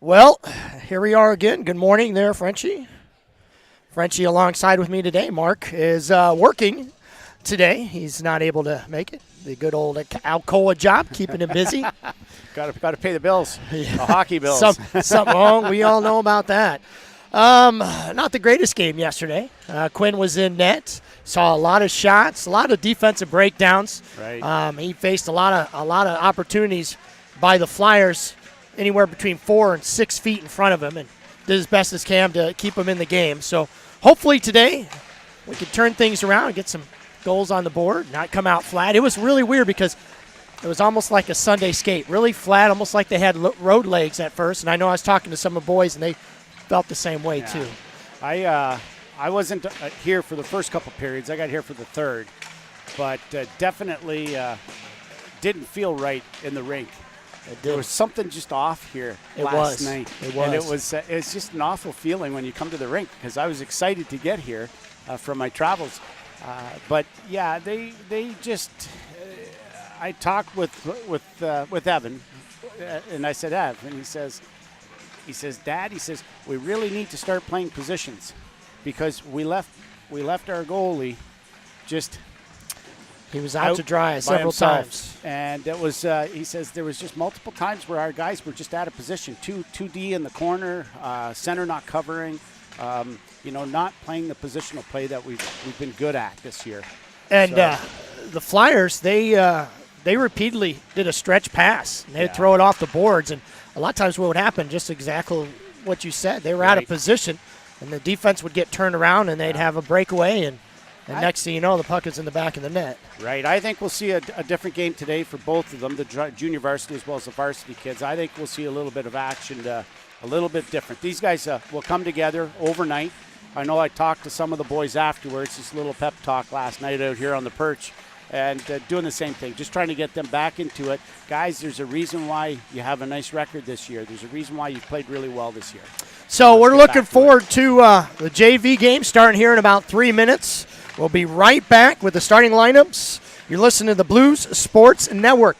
Well, here we are again. Good morning there, Frenchie. Frenchie alongside with me today. Mark is working today. He's not able to make it. The good old Alcoa job, keeping him busy. Got to pay the bills, the hockey bills. Something wrong. We all know about that. Not the greatest game yesterday. Quinn was in net. Saw a lot of shots, a lot of defensive breakdowns. Right. He faced a lot of opportunities by the Flyers, anywhere between 4 and 6 feet in front of him, and did his best as can to keep him in the game. So hopefully today we can turn things around and get some goals on the board, not come out flat. It was really weird because it was almost like a Sunday skate, really flat, almost like they had road legs at first. And I know I was talking to some of the boys, and they felt the same way too. I wasn't here for the first couple periods. I got here for the third, but definitely didn't feel right in the rink. There was something just off here last night. It was. And it's just an awful feeling when you come to the rink because I was excited to get here from my travels. But yeah, they just. I talked with Evan, and I said, Ev, and he says, Dad, he says we really need to start playing positions because we left our goalie just. He was out to dry several times. And it was, he says, there was just multiple times where our guys were just out of position. 2D in the corner, center not covering, not playing the positional play that we've been good at this year. And the Flyers, they repeatedly did a stretch pass. And they'd throw it off the boards. And a lot of times what would happen, just exactly what you said, they were out of position, and the defense would get turned around, and they'd have a breakaway, and next thing you know, the puck is in the back of the net. Right. I think we'll see a different game today for both of them, the junior varsity as well as the varsity kids. I think we'll see a little bit of action, a little bit different. These guys will come together overnight. I know I talked to some of the boys afterwards, this little pep talk last night out here on the perch, and doing the same thing, just trying to get them back into it. Guys, there's a reason why you have a nice record this year. There's a reason why you've played really well this year. So we're looking forward to the JV game starting here in about 3 minutes. We'll be right back with the starting lineups. You're listening to the Blues Sports Network.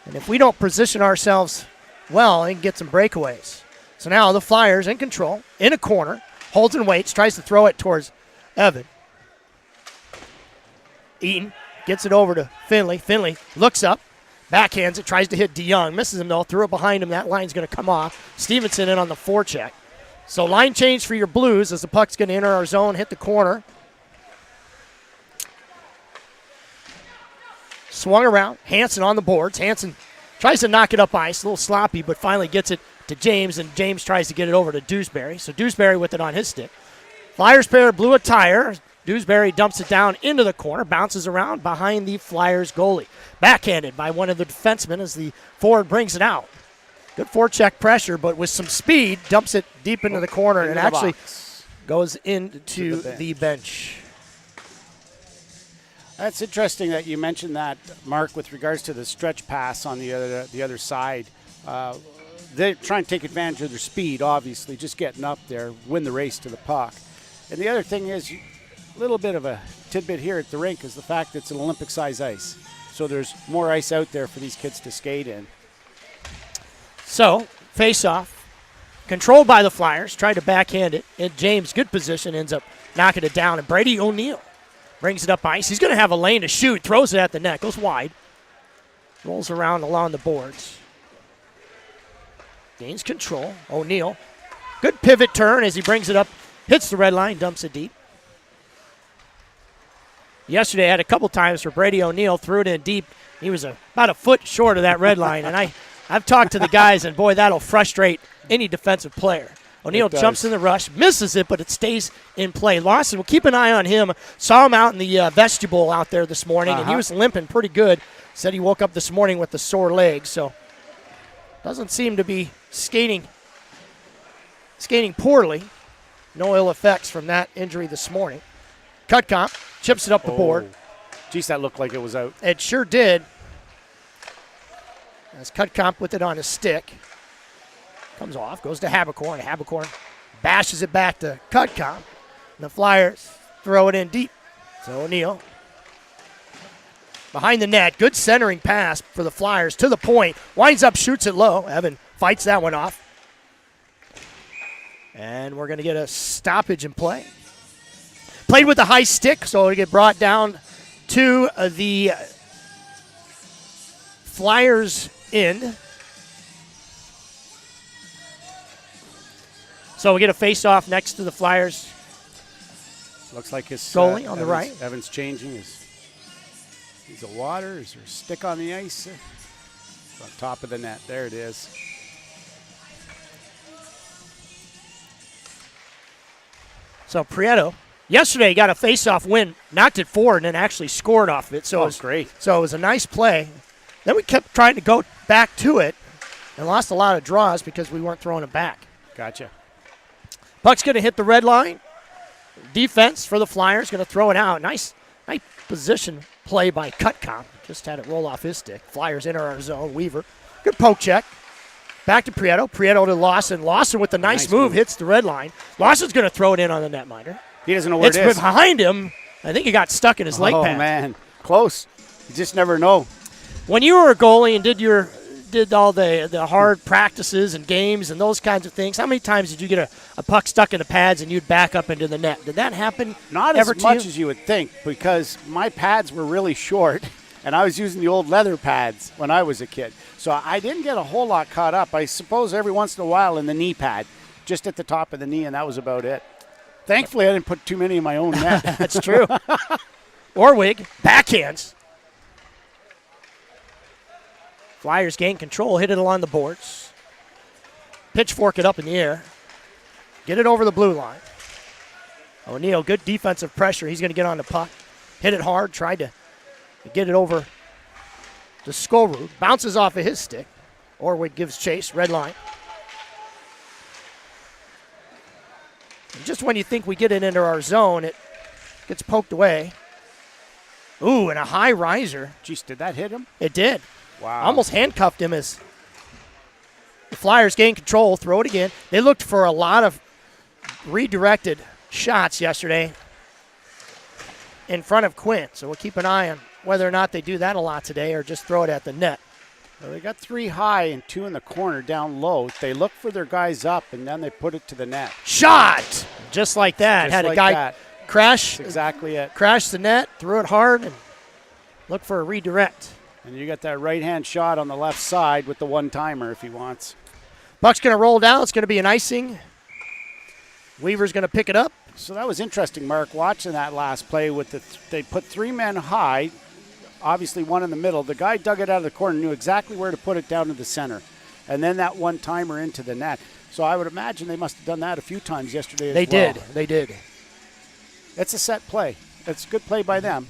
And if we don't position ourselves well, they can get some breakaways. So now the Flyers in control, in a corner, holds and waits, tries to throw it towards Evan. Eaton gets it over to Finley. Finley looks up, backhands it, tries to hit DeYoung. Misses him, though. Threw it behind him. That line's going to come off. Stevenson in on the forecheck. So line change for your Blues as the puck's going to enter our zone, hit the corner. Swung around. Hansen on the boards. Hansen tries to knock it up ice. A little sloppy, but finally gets it to James, and James tries to get it over to Dewsbury. So Dewsbury with it on his stick. Flyers pair blew a tire. Dewsbury dumps it down into the corner, bounces around behind the Flyers goalie. Backhanded by one of the defensemen as the forward brings it out. Good forecheck pressure, but with some speed, dumps it deep into the corner and actually goes into the bench. That's interesting that you mentioned that, Mark, with regards to the stretch pass on the other side. They're trying to take advantage of their speed, obviously, just getting up there, win the race to the puck. And the other thing is, a little bit of a tidbit here at the rink is the fact that it's an Olympic-size ice. So there's more ice out there for these kids to skate in. So, face-off, controlled by the Flyers, tried to backhand it. And James, good position, ends up knocking it down. And Brady O'Neill brings it up ice. He's going to have a lane to shoot, throws it at the net, goes wide. Rolls around along the boards. Gains control. O'Neill, good pivot turn as he brings it up, hits the red line, dumps it deep. Yesterday, I had a couple times where Brady O'Neill threw it in deep. He was about a foot short of that red line, and I've talked to the guys, and boy, that'll frustrate any defensive player. O'Neill jumps in the rush, misses it, but it stays in play. Lawson, we'll keep an eye on him. Saw him out in the vestibule out there this morning, and he was limping pretty good. Said he woke up this morning with a sore leg, so doesn't seem to be skating poorly. No ill effects from that injury this morning. Cutcomp chips it up the board. Geez, that looked like it was out. It sure did. As Cutcomp with it on his stick. Comes off, goes to Habercorn. Habercorn bashes it back to Cutcomp. And the Flyers throw it in deep. So O'Neill behind the net. Good centering pass for the Flyers to the point. Winds up, shoots it low. Evan fights that one off. And we're going to get a stoppage in play. Played with the high stick, so it'll get brought down to the Flyers end. So we get a face-off next to the Flyers. Looks like his goalie on the right. Evan's changing his. He's a water. Is there a stick on the ice? It's on top of the net. There it is. So Prieto, yesterday got a face-off win, knocked it forward, and then actually scored off of it. So it was great. So it was a nice play. Then we kept trying to go back to it and lost a lot of draws because we weren't throwing it back. Gotcha. Puck's going to hit the red line. Defense for the Flyers, going to throw it out. Nice position play by Cutcomp. Just had it roll off his stick. Flyers enter our zone. Weaver. Good poke check. Back to Prieto. Prieto to Lawson. Lawson with the nice move hits the red line. Lawson's going to throw it in on the netminder. He doesn't know where it is. It's behind him. I think he got stuck in his leg pad. Oh, man. Close. You just never know. When you were a goalie and did all the hard practices and games and those kinds of things, how many times did you get a puck stuck in the pads and you'd back up into the net? Did that happen Not ever as much as you would think, because my pads were really short, and I was using the old leather pads when I was a kid. So I didn't get a whole lot caught up. I suppose every once in a while in the knee pad, just at the top of the knee, and that was about it. Thankfully, I didn't put too many in my own net. That's true. Orwig, backhands. Flyers gain control, hit it along the boards. Pitchfork it up in the air. Get it over the blue line. O'Neill, good defensive pressure. He's going to get on the puck. Hit it hard, tried to get it over to Skorud. Bounces off of his stick. Orwig gives chase, red line. And just when you think we get it into our zone, it gets poked away. Ooh, and a high riser. Jeez, did that hit him? It did. Wow. Almost handcuffed him as the Flyers gain control, throw it again. They looked for a lot of redirected shots yesterday in front of Quinn. So we'll keep an eye on whether or not they do that a lot today or just throw it at the net. Well, they got 3 high and 2 in the corner down low. They look for their guys up, and then they put it to the net. Shot! Just like that. Just Had like a guy that. crash. That's exactly it. Crashed the net, threw it hard, and look for a redirect. And you got that right-hand shot on the left side with the one-timer if he wants. Puck's going to roll down. It's going to be an icing. Weaver's going to pick it up. So that was interesting, Mark, watching that last play. They put 3 men high, obviously one in the middle. The guy dug it out of the corner, knew exactly where to put it down to the center. and then that one-timer into the net. So I would imagine they must have done that a few times yesterday as They well. did. They did. It's a set play. It's a good play by them.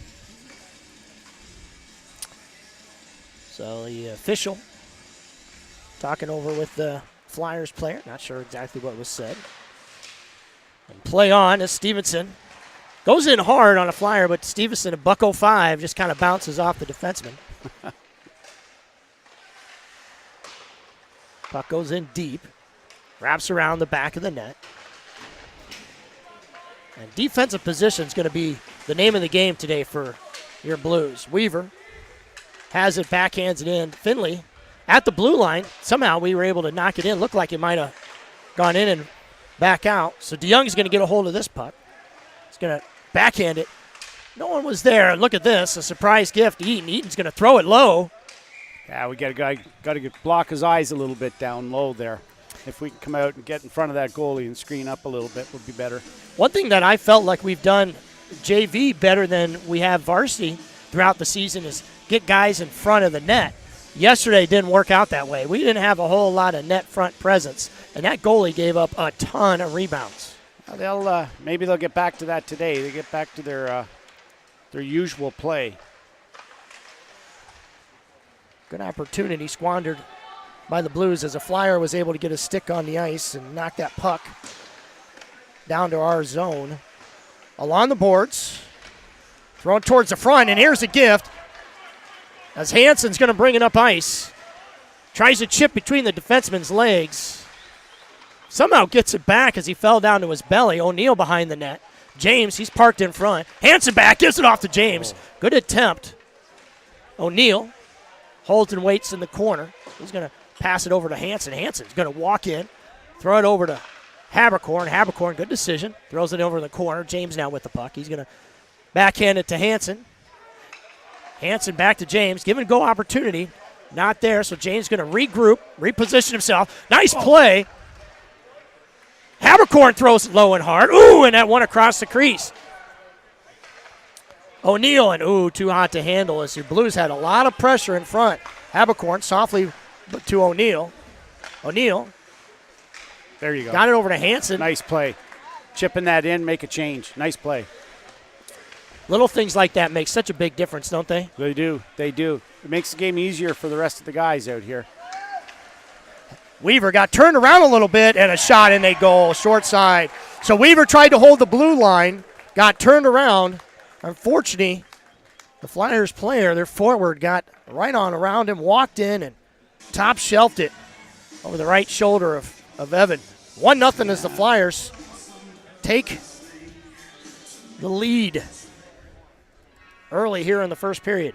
So the official talking over with the Flyers player. Not sure exactly what was said. And play on as Stevenson goes in hard on a Flyer, but Stevenson, a $1.05, just kind of bounces off the defenseman. Puck goes in deep, wraps around the back of the net. And defensive position is going to be the name of the game today for your Blues. Weaver has it, backhands it in. Finley at the blue line. Somehow we were able to knock it in. Looked like it might have gone in and back out. So DeYoung's going to get a hold of this puck. He's going to backhand it. No one was there. Look at this, a surprise gift to Eaton. Eaton's going to throw it low. Yeah, we got to block his eyes a little bit down low there. If we can come out and get in front of that goalie and screen up a little bit, would be better. One thing that I felt like we've done JV better than we have varsity throughout the season is get guys in front of the net. Yesterday didn't work out that way. We didn't have a whole lot of net front presence, and that goalie gave up a ton of rebounds. Well, maybe they'll get back to that today. They get back to their usual play. Good opportunity squandered by the Blues as a Flyer was able to get a stick on the ice and knock that puck down to our zone. Along the boards, thrown towards the front, and here's a gift as Hansen's going to bring it up ice. Tries to chip between the defenseman's legs. Somehow gets it back as he fell down to his belly. O'Neill behind the net. James, he's parked in front. Hansen back, gives it off to James. Good attempt. O'Neill holds and waits in the corner. He's going to pass it over to Hansen. Hansen's going to walk in, throw it over to Haberkorn. Haberkorn, good decision. Throws it over in the corner. James now with the puck. He's going to backhand it to Hansen. Hansen back to James. Give and go opportunity. Not there, so James going to regroup, reposition himself. Nice play. Haberkorn throws it low and hard. Ooh, and that one across the crease. O'Neill, and too hot to handle as the Blues had a lot of pressure in front. Haberkorn softly to O'Neill. O'Neill. There you go. Got it over to Hansen. Nice play. Chipping that in, make a change. Nice play. Little things like that make such a big difference, don't they? They do. They do. It makes the game easier for the rest of the guys out here. Weaver got turned around a little bit and a shot and a goal, short side. So Weaver tried to hold the blue line, got turned around. Unfortunately, the Flyers player, their forward, got right on around him, walked in and top shelved it over the right shoulder of Evan. 1-0 as the Flyers take the lead early here in the first period.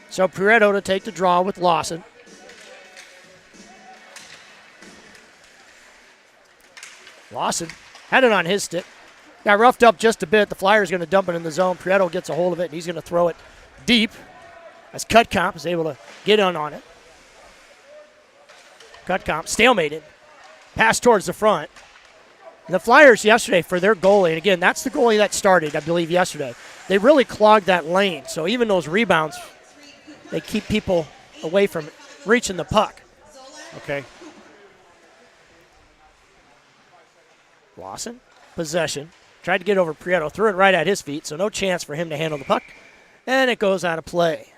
So Puretto to take the draw with Lawson. Lawson had it on his stick. Got roughed up just a bit. The Flyers going to dump it in the zone. Puretto gets a hold of it, and he's going to throw it deep as Cutcomp is able to get in on it. Cutcomp stalemated. Pass towards the front. And the Flyers yesterday for their goalie, and again, that's the goalie that started, I believe, yesterday. They really clogged that lane. So even those rebounds, they keep people away from reaching the puck. Okay. Lawson, possession. Tried to get over Prieto, threw it right at his feet, so no chance for him to handle the puck. And it goes out of play.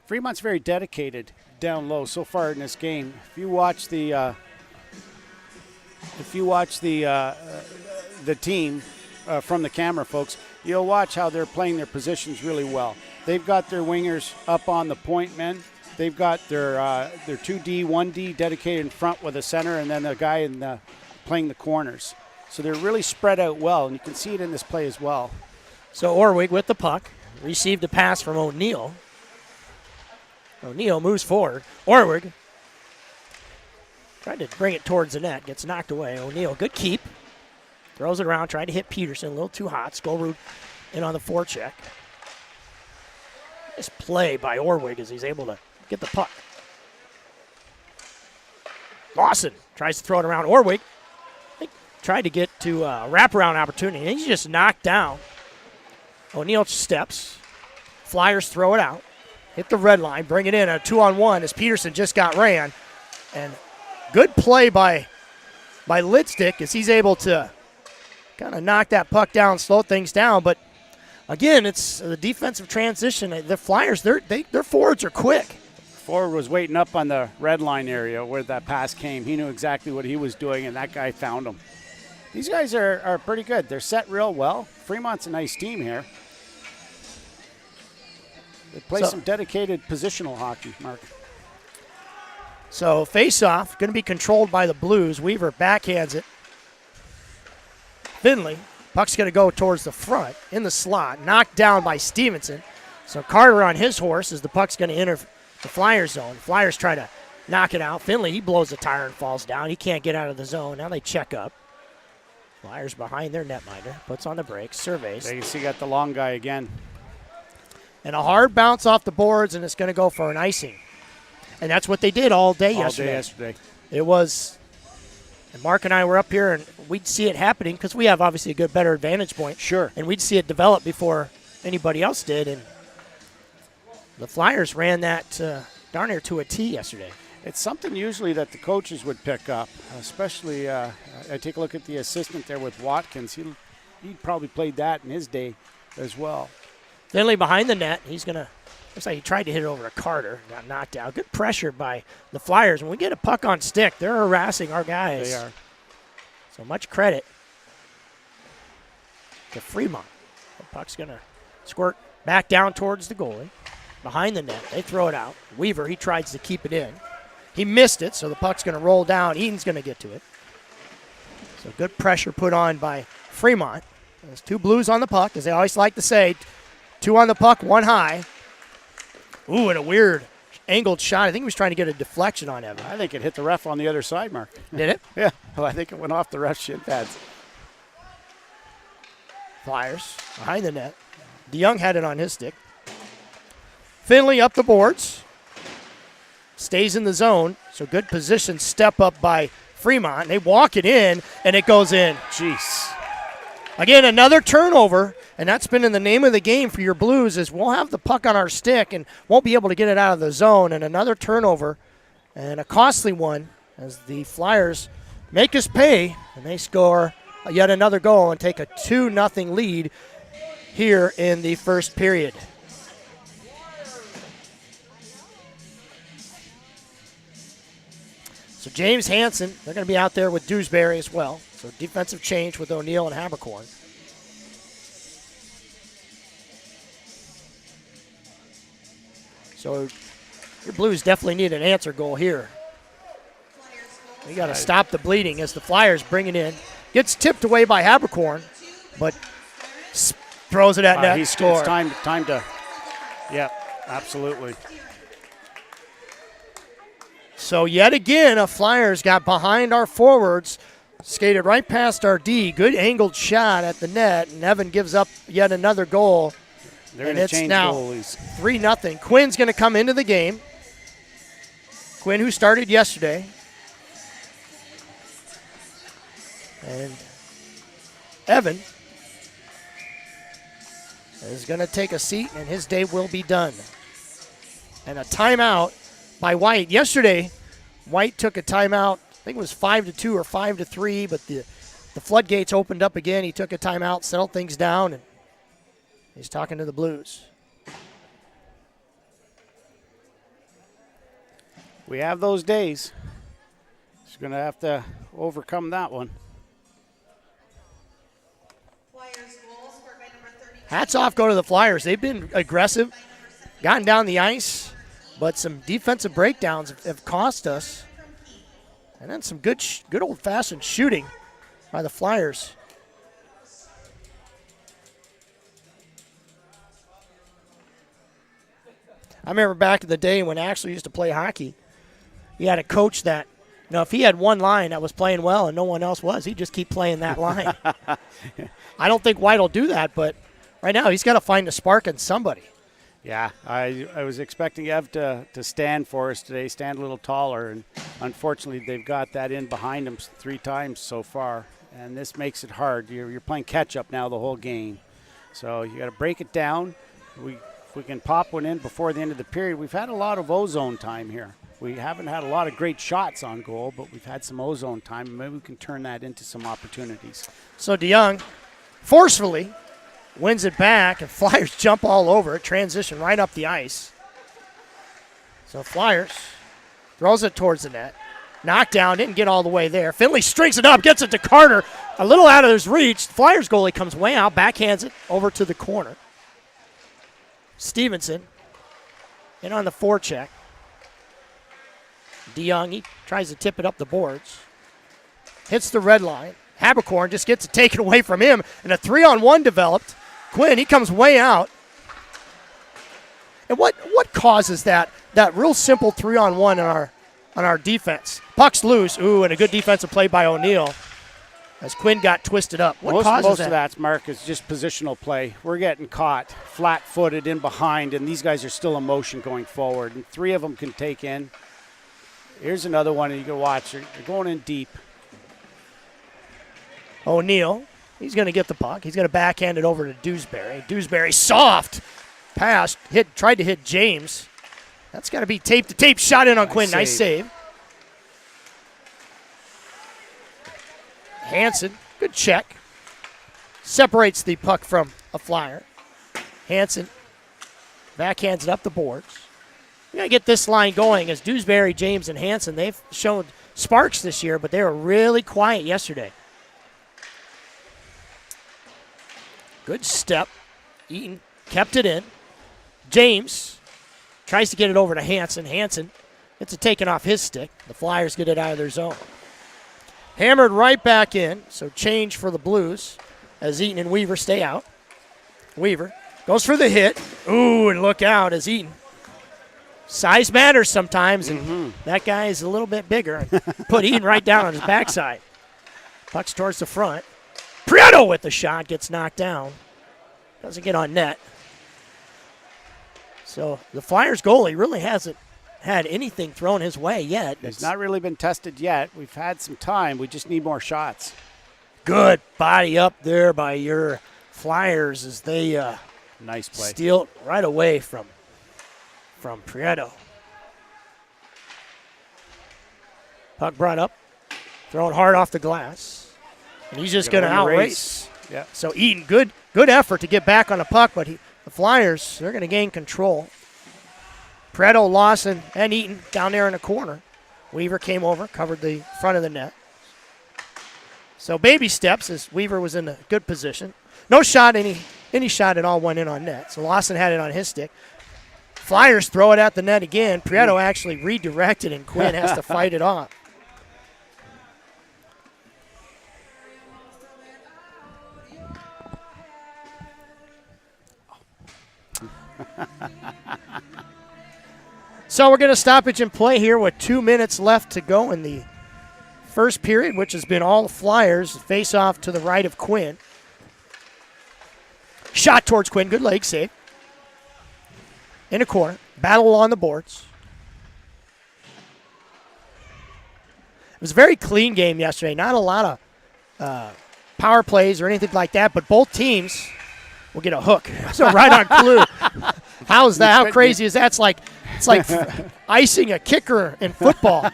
Fremont's very dedicated down low so far in this game. If you watch the team from the camera, folks, you'll watch how they're playing their positions really well. They've got their wingers up on the point men. They've got their 2D, 1D dedicated in front with a center, and then a guy in playing the corners. So they're really spread out well, and you can see it in this play as well. So Orwig with the puck. Received a pass from O'Neill. O'Neill moves forward. Orwig tried to bring it towards the net. Gets knocked away. O'Neill, good keep. Throws it around, trying to hit Peterson. A little too hot. Skolrud in on the forecheck. Nice play by Orwig as he's able to get the puck. Lawson tries to throw it around. Orwig tried to get to a wraparound opportunity, and he's just knocked down. O'Neill steps. Flyers throw it out. Hit the red line, bring it in a 2-on-1 as Peterson just got ran. And good play by Lidstick as he's able to kind of knock that puck down, slow things down. But again, it's the defensive transition. The Flyers, their forwards are quick. Forward was waiting up on the red line area where that pass came. He knew exactly what he was doing, and that guy found him. These guys are pretty good. They're set real well. Fremont's a nice team here. They play some dedicated positional hockey, Mark. So face-off, going to be controlled by the Blues. Weaver backhands it. Finley, puck's going to go towards the front in the slot, knocked down by Stevenson. So Carter on his horse as the puck's going to enter the Flyers zone. Flyers try to knock it out. Finley, he blows the tire and falls down. He can't get out of the zone. Now they check up. Flyers behind their netminder, puts on the brakes, surveys. There you see, got the long guy again. And a hard bounce off the boards, and it's going to go for an icing. And that's what they did all day yesterday. It was, and Mark and I were up here, and we'd see it happening because we have obviously a better advantage point. Sure. And we'd see it develop before anybody else did. And the Flyers ran that darn near to a T yesterday. It's something usually that the coaches would pick up, especially I take a look at the assistant there with Watkins. He probably played that in his day as well. Finley behind the net. He's going to, looks like he tried to hit it over to Carter. Got knocked out. Good pressure by the Flyers. When we get a puck on stick, they're harassing our guys. They are. So much credit to Fremont. The puck's going to squirt back down towards the goalie. Behind the net. They throw it out. Weaver, he tries to keep it in. He missed it, so the puck's going to roll down. Eaton's going to get to it. So good pressure put on by Fremont. There's two Blues on the puck, as they always like to say. Two on the puck, one high. Ooh, and a weird angled shot. I think he was trying to get a deflection on Evan. I think it hit the ref on the other side, Mark. Did it? Yeah. Well, I think it went off the ref's shin pads. Flyers behind the net. DeYoung had it on his stick. Finley up the boards. Stays in the zone. So good position step up by Fremont. They walk it in, and it goes in. Jeez. Again, another turnover, and that's been in the name of the game for your Blues is we'll have the puck on our stick and won't be able to get it out of the zone. And another turnover, and a costly one as the Flyers make us pay, and they score yet another goal and take a 2-0 lead here in the first period. So James Hansen, they're going to be out there with Dewsbury as well. So defensive change with O'Neill and Habercorn. So your Blues definitely need an answer goal here. We got to stop the bleeding as the Flyers bring it in. Gets tipped away by Habercorn, but throws it at net. Score. It's time to, yeah, absolutely. So yet again, a Flyers got behind our forwards, skated right past our D. Good angled shot at the net, and Evan gives up yet another goal. They're going to change goalies. 3-0. Quinn's going to come into the game. Quinn, who started yesterday. And Evan is going to take a seat, and his day will be done. And a timeout by White. Yesterday, White took a timeout. I think it was 5-2 or 5-3, but the floodgates opened up again. He took a timeout, settled things down, and he's talking to the Blues. We have those days. He's going to have to overcome that one. Hats off go to the Flyers. They've been aggressive, gotten down the ice, but some defensive breakdowns have cost us. And then some good old-fashioned shooting by the Flyers. I remember back in the day when Axel used to play hockey, he had a coach that, if he had one line that was playing well and no one else was, he'd just keep playing that line. I don't think White will do that, but right now he's got to find a spark in somebody. Yeah, I was expecting Ev to stand for us today, stand a little taller, and unfortunately they've got that in behind him 3 times so far. and this makes it hard. You're playing catch-up now the whole game. So you got to break it down. If we can pop one in before the end of the period. We've had a lot of ozone time here. We haven't had a lot of great shots on goal, but we've had some ozone time. Maybe we can turn that into some opportunities. So DeYoung forcefully wins it back, and Flyers jump all over it, transition right up the ice. So Flyers throws it towards the net. Knockdown, didn't get all the way there. Finley strings it up, gets it to Carter. A little out of his reach. Flyers goalie comes way out, backhands it over to the corner. Stevenson in on the forecheck. DeYoung, he tries to tip it up the boards. Hits the red line. Haberkorn just gets it taken away from him, and a 3-on-1 developed. Quinn, he comes way out. And what causes that real simple 3-on-1 on our defense? Puck's loose. Ooh, and a good defensive play by O'Neill as Quinn got twisted up. What causes most that? of that's, Mark, is just positional play. We're getting caught flat-footed in behind, and these guys are still in motion going forward. And 3 of them can take in. Here's another one, and you can watch. They're going in deep. O'Neill, he's going to get the puck. He's going to backhand it over to Dewsbury. Dewsbury, soft pass, tried to hit James. That's got to be tape-to-tape. Shot in on Quinn. Nice save. Hansen, good check. Separates the puck from a Flyer. Hansen backhands it up the boards. We got to get this line going as Dewsbury, James, and Hansen, they've shown sparks this year, but they were really quiet yesterday. Good step. Eaton kept it in. James tries to get it over to Hansen. Hansen gets it taken off his stick. The Flyers get it out of their zone. Hammered right back in, so change for the Blues as Eaton and Weaver stay out. Weaver goes for the hit. Ooh, and look out as Eaton. Size matters sometimes, and that guy is a little bit bigger. And put Eaton right down on his backside. Puck's towards the front. Prieto with the shot, gets knocked down. Doesn't get on net. So the Flyers goalie really hasn't had anything thrown his way yet. It's not really been tested yet. We've had some time. We just need more shots. Good body up there by your Flyers as they nice play. Steal it right away from Prieto. Puck brought up, thrown hard off the glass. And he's just going to outrace. Yeah. So Eaton, good effort to get back on the puck, but the Flyers, they're going to gain control. Prieto, Lawson, and Eaton down there in the corner. Weaver came over, covered the front of the net. So baby steps as Weaver was in a good position. No shot, any shot at all went in on net. So Lawson had it on his stick. Flyers throw it at the net again. Prieto actually redirected, and Quinn has to fight it off. So we're going to stoppage and play here with 2 minutes left to go in the first period, which has been all the Flyers. Face off to the right of Quinn. Shot towards Quinn. Good leg save. In a corner. Battle on the boards. It was a very clean game yesterday. Not a lot of power plays or anything like that, but both teams will get a hook. So right on clue. How's that? How crazy is that? It's like icing a kicker in football.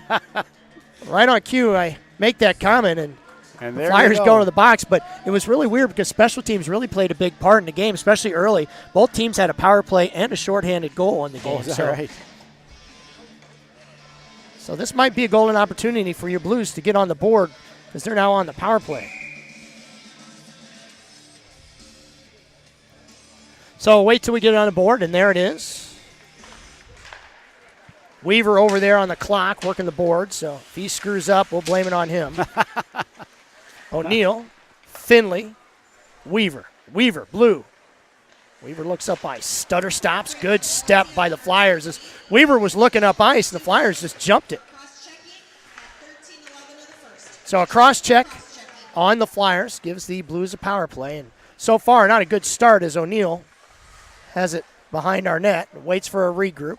Right on cue, I make that comment, and the Flyers go to the box. But it was really weird because special teams really played a big part in the game, especially early. Both teams had a power play and a shorthanded goal in the game. Oh, is that right? So this might be a golden opportunity for your Blues to get on the board because they're now on the power play. So wait till we get it on the board, and there it is. Weaver over there on the clock working the board, so if he screws up, we'll blame it on him. O'Neill, Finley, Weaver, Blue. Weaver looks up ice. Stutter stops. Good step by the Flyers. As Weaver was looking up ice, and the Flyers just jumped it. So a cross check on the Flyers gives the Blues a power play. And so far, not a good start as O'Neill has it behind our net and waits for a regroup.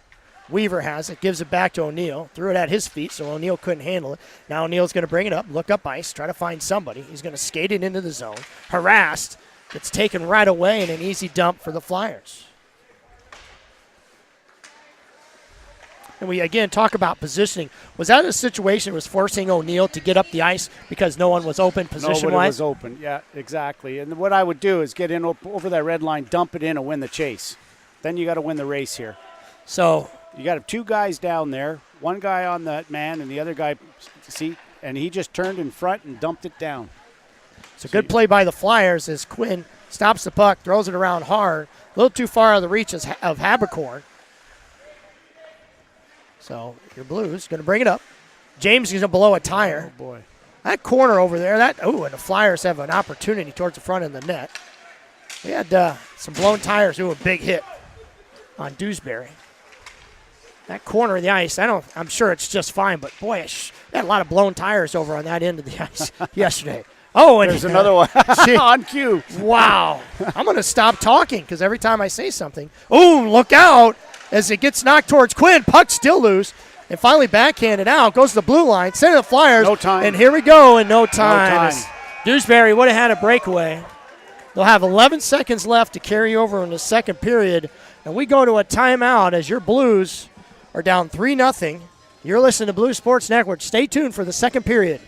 Weaver has it, gives it back to O'Neill, threw it at his feet, so O'Neill couldn't handle it. Now O'Neill's going to bring it up, look up ice, try to find somebody. He's going to skate it into the zone. Harassed, gets taken right away, and an easy dump for the Flyers. And we, again, talk about positioning. Was that a situation that was forcing O'Neill to get up the ice because no one was open position-wise? Nobody was open, yeah, exactly. And what I would do is get in over that red line, dump it in, and win the chase. Then you got to win the race here. So you got 2 guys down there, one guy on that man and the other guy, see, and he just turned in front and dumped it down. It's a good play by the Flyers as Quinn stops the puck, throws it around hard, a little too far out of the reach of Habercorn. So your Blues going to bring it up. James is going to blow a tire. Oh, boy. That corner over there, and the Flyers have an opportunity towards the front of the net. We had some blown tires, a big hit on Dewsbury. That corner of the ice, I'm sure it's just fine, but boy, they had a lot of blown tires over on that end of the ice yesterday. Oh, and there's another one on cue. Wow. I'm going to stop talking because every time I say something, look out as it gets knocked towards Quinn. Puck still loose and finally backhanded out. Goes to the blue line, center of the Flyers. No time. And here we go in no time. No time. Dewsbury would have had a breakaway. They'll have 11 seconds left to carry over in the second period. And we go to a timeout as your Blues are down 3-0. You're listening to Blues Sports Network. Stay tuned for the second period.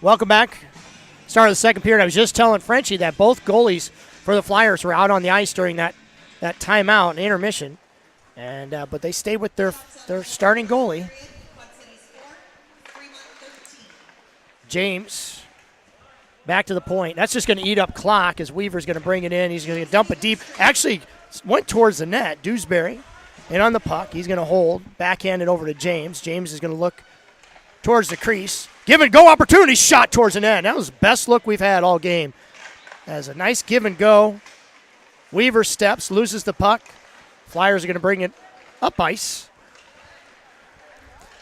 Welcome back. Start of the second period. I was just telling Frenchie that both goalies for the Flyers were out on the ice during that timeout and intermission, and but they stayed with their starting goalie. James back to the point. That's just going to eat up clock as Weaver's going to bring it in. He's going to dump it deep. Actually went towards the net. Dewsbury in on the puck. He's going to hold. Backhand it over to James. James is going to look towards the crease. Give and go opportunity, shot towards the net. That was the best look we've had all game. As a nice give and go. Weaver steps, loses the puck. Flyers are going to bring it up ice.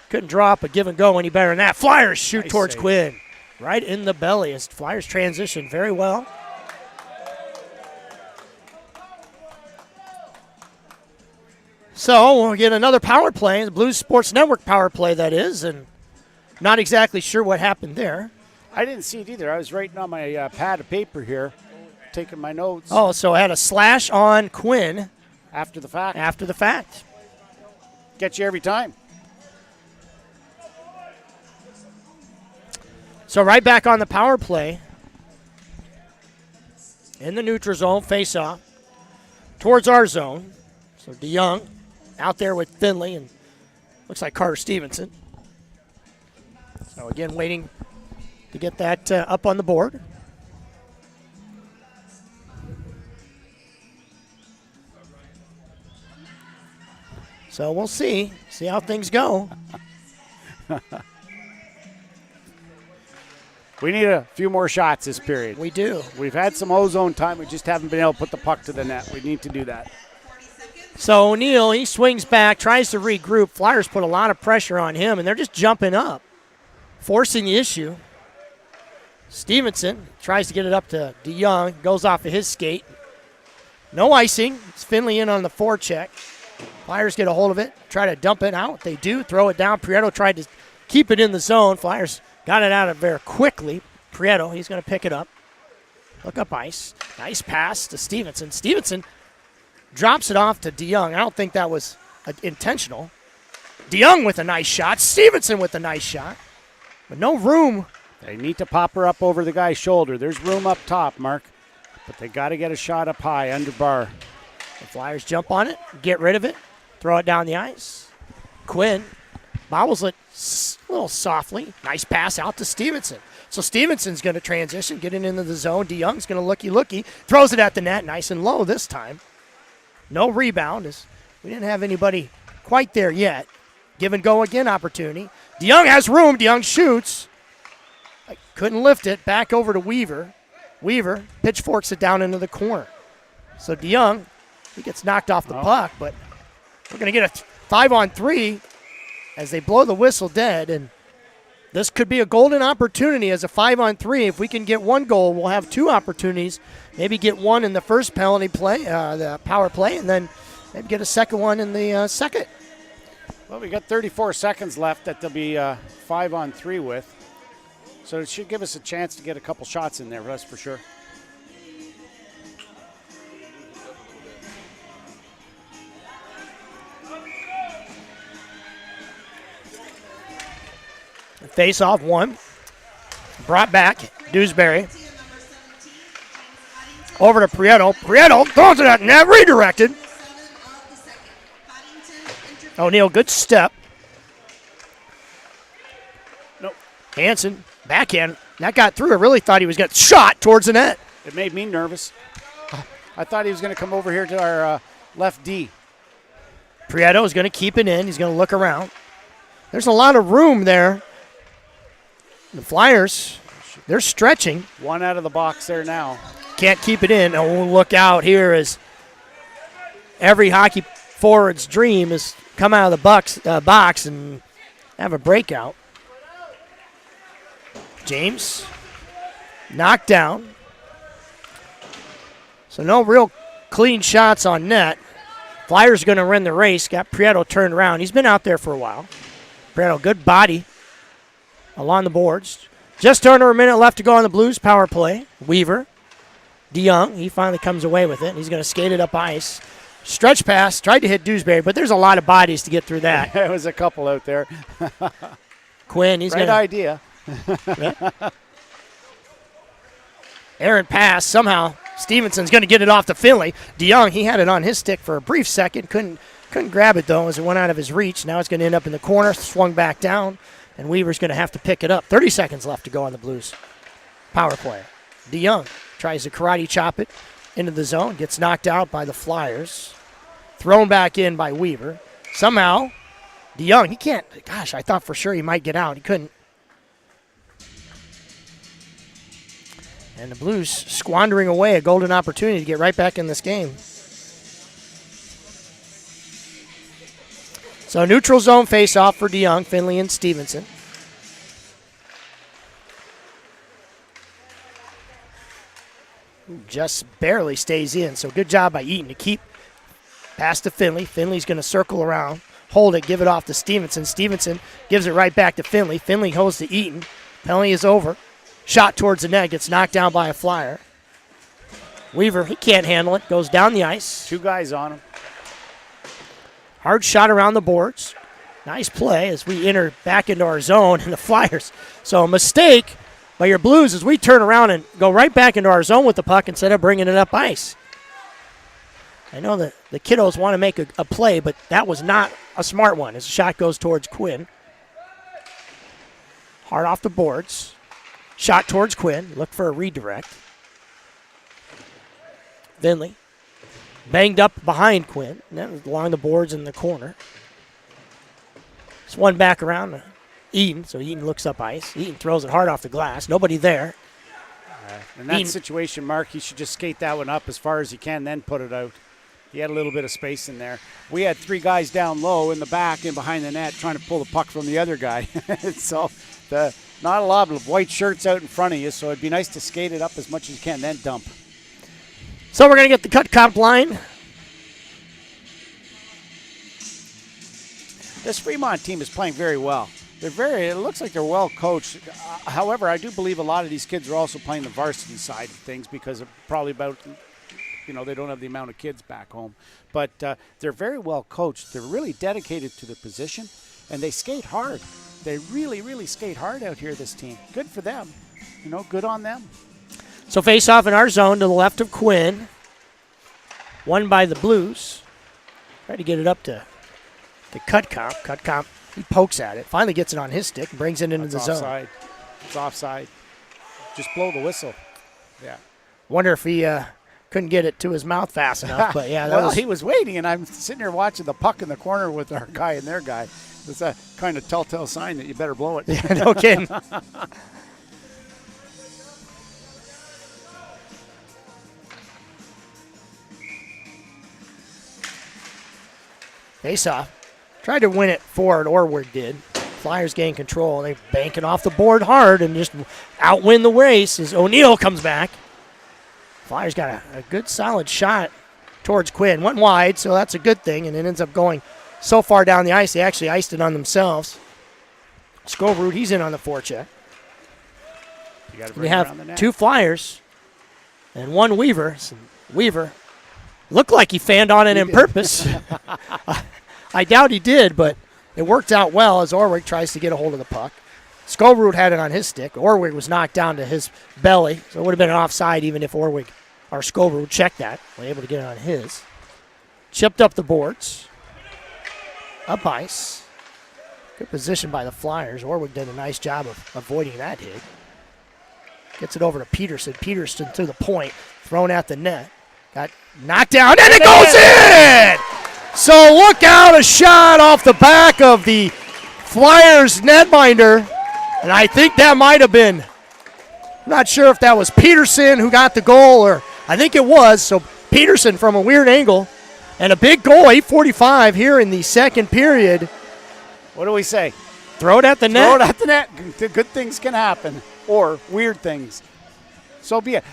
Couldn't drop a give and go any better than that. Flyers shoot towards Quinn. Right in the belly as Flyers transition very well. So we'll get another power play, the Blues Sports Network power play that is, and not exactly sure what happened there. I didn't see it either. I was writing on my pad of paper here, taking my notes. Oh, so I had a slash on Quinn. After the fact. After the fact. Gets you every time. So right back on the power play. In the neutral zone, face-off. Towards our zone. So DeYoung out there with Finley and looks like Carter Stevenson. So again, waiting to get that up on the board. So we'll see how things go. We need a few more shots this period. We do. We've had some ozone time. We just haven't been able to put the puck to the net. We need to do that. So O'Neill, he swings back, tries to regroup. Flyers put a lot of pressure on him, and they're just jumping up, forcing the issue. Stevenson tries to get it up to DeYoung, goes off of his skate. No icing. It's Finley in on the forecheck. Flyers get a hold of it, try to dump it out. They do, throw it down. Prieto tried to keep it in the zone. Flyers got it out of there quickly. Prieto, he's going to pick it up. Look up ice. Nice pass to Stevenson. Stevenson drops it off to DeYoung. I don't think that was intentional. DeYoung with a nice shot. Stevenson with a nice shot. But no room. They need to pop her up over the guy's shoulder. There's room up top, Mark. But they got to get a shot up high, under bar. The Flyers jump on it, get rid of it, throw it down the ice. Quinn bobbles it a little softly. Nice pass out to Stevenson. So Stevenson's going to transition, get it into the zone. DeYoung's going to looky, throws it at the net, nice and low this time. No rebound, as we didn't have anybody quite there yet. Give and go again opportunity. DeYoung has room. DeYoung shoots. Couldn't lift it. Back over to Weaver. Weaver pitchforks it down into the corner. So DeYoung, he gets knocked off the puck, but we're going to get a 5-on-3 as they blow the whistle dead. And this could be a golden opportunity as a 5-on-3. If we can get one goal, we'll have two opportunities. Maybe get one in the first penalty play, the power play, and then maybe get a second one in the second. Well, we got 34 seconds left that they'll be 5-on-3 with. So it should give us a chance to get a couple shots in there, that's for sure. Face-off one. Brought back. Dewsbury. Over to Prieto. Prieto throws it at net. Redirected. O'Neill, good step. Nope. Hansen, backhand. That got through. I really thought he was getting shot towards the net. It made me nervous. I thought he was going to come over here to our left D. Prieto is going to keep it in. He's going to look around. There's a lot of room there. The Flyers, they're stretching. One out of the box there now. Can't keep it in. Oh, look out here as every hockey forward's dream is come out of the box and have a breakout. James knocked down. So no real clean shots on net. Flyers going to run the race. Got Prieto turned around. He's been out there for a while. Prieto, good body along the boards. Just under a minute left to go on the Blues power play. Weaver. DeYoung, he finally comes away with it. He's going to skate it up ice. Stretch pass, tried to hit Dewsbury, but there's a lot of bodies to get through that. There was a couple out there. Quinn, he's right idea. Aaron pass, somehow Stevenson's going to get it off to Finley. DeYoung, he had it on his stick for a brief second. Couldn't grab it, though, as it went out of his reach. Now it's going to end up in the corner, swung back down, and Weaver's going to have to pick it up. 30 seconds left to go on the Blues power play. DeYoung tries to karate chop it into the zone, gets knocked out by the Flyers. Thrown back in by Weaver. Somehow, DeYoung, he can't. Gosh, I thought for sure he might get out. He couldn't. And the Blues squandering away a golden opportunity to get right back in this game. So neutral zone face-off for DeYoung, Finley, and Stevenson. Just barely stays in, so good job by Eaton to keep pass to Finley. Finley's going to circle around, hold it, give it off to Stevenson. Stevenson gives it right back to Finley. Finley holds to Eaton. Penalty is over. Shot towards the net, gets knocked down by a Flyer. Weaver, he can't handle it, goes down the ice. Two guys on him. Hard shot around the boards. Nice play as we enter back into our zone and the Flyers. So a mistake by your Blues as we turn around and go right back into our zone with the puck instead of bringing it up ice. I know that the kiddos want to make a play, but that was not a smart one as the shot goes towards Quinn. Hard off the boards. Shot towards Quinn. Look for a redirect. Finley banged up behind Quinn. And that was along the boards in the corner. It's one back around to Eaton, so Eaton looks up ice. Eaton throws it hard off the glass. Nobody there. In that situation, Mark, he should just skate that one up as far as he can, then put it out. He had a little bit of space in there. We had 3 guys down low in the back and behind the net trying to pull the puck from the other guy. So not a lot of white shirts out in front of you, so it'd be nice to skate it up as much as you can, then dump. So we're going to get the cut comp line. This Fremont team is playing very well. It looks like they're well coached. However, I do believe a lot of these kids are also playing the varsity side of things because of probably about, they don't have the amount of kids back home. But they're very well coached. They're really dedicated to their position, and they skate hard. They really, really skate hard out here, this team. Good for them. Good on them. So face off in our zone to the left of Quinn. Won by the Blues. Try to get it up to the cut comp. Cut comp, he pokes at it. Finally gets it on his stick and brings it into the zone. Offside. It's offside. Just blow the whistle. Yeah. Wonder if he couldn't get it to his mouth fast enough. But yeah, he was waiting, and I'm sitting here watching the puck in the corner with our guy and their guy. It's a kind of telltale sign that you better blow it. Yeah, no kidding. Face off. Tried to win it forward, Orward did. Flyers gain control. They bank it off the board hard and just outwin the race as O'Neill comes back. Flyers got a good solid shot towards Quinn. Went wide, so that's a good thing, and it ends up going so far down the ice, they actually iced it on themselves. Scovroot, he's in on the forecheck. We have 2 Flyers and 1 Weaver. So Weaver looked like he fanned on it on purpose. I doubt he did, but it worked out well as Orwig tries to get a hold of the puck. Scovroot had it on his stick. Orwig was knocked down to his belly, so it would have been an offside even if Orwig or Scovroot checked that. Was able to get it on his. Chipped up the boards. Up ice. Good position by the Flyers. Orwig did a nice job of avoiding that hit. Gets it over to Peterson. Peterson to the point. Thrown at the net. Got knocked down, and it goes in! So look out, a shot off the back of the Flyers netminder. And I think that might have been, I'm not sure if that was Peterson who got the goal, or I think it was. So Peterson from a weird angle. And a big goal, 8:45 here in the second period. What do we say? Throw it at the net. Throw it at the net. Good things can happen, or weird things. So be it.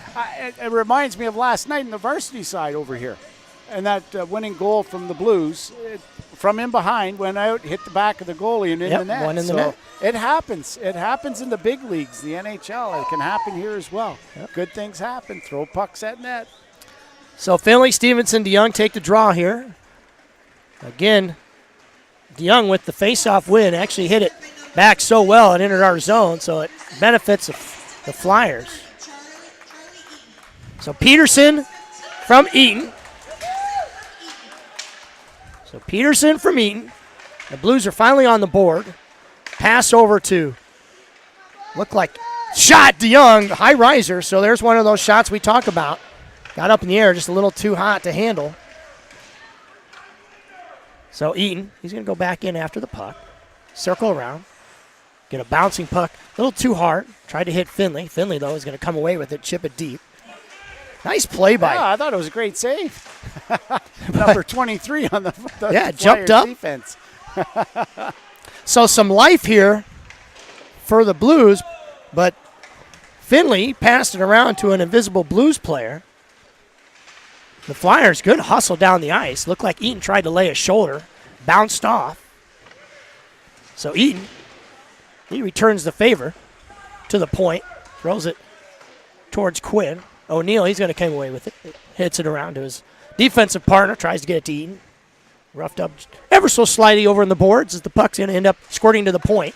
It reminds me of last night in the varsity side over here. And that winning goal from the Blues, from in behind, went out, hit the back of the goalie, and in the net. One in the net. It happens. It happens in the big leagues, the NHL. It can happen here as well. Yep. Good things happen. Throw pucks at net. So Finley, Stevenson, DeYoung take the draw here. Again, DeYoung with the face-off win actually hit it back so well it entered our zone, so it benefits the Flyers. So Peterson from Eaton. So Peterson from Eaton. The Blues are finally on the board. Pass over to, look like, shot DeYoung, high riser. So there's one of those shots we talk about. Got up in the air, just a little too hot to handle. So Eaton, he's going to go back in after the puck. Circle around. Get a bouncing puck, a little too hard. Tried to hit Finley. Finley, though, is going to come away with it, chip it deep. Nice play by. Yeah, I thought it was a great save. Number 23 on the jumped up. Defense. So some life here for the Blues, but Finley passed it around to an invisible Blues player. The Flyers, good hustle down the ice. Looked like Eaton tried to lay a shoulder, bounced off. So Eaton, he returns the favor to the point, throws it towards Quinn. O'Neill, he's going to come away with it. Hits it around to his defensive partner, tries to get it to Eaton. Roughed up ever so slightly over in the boards as the puck's going to end up squirting to the point.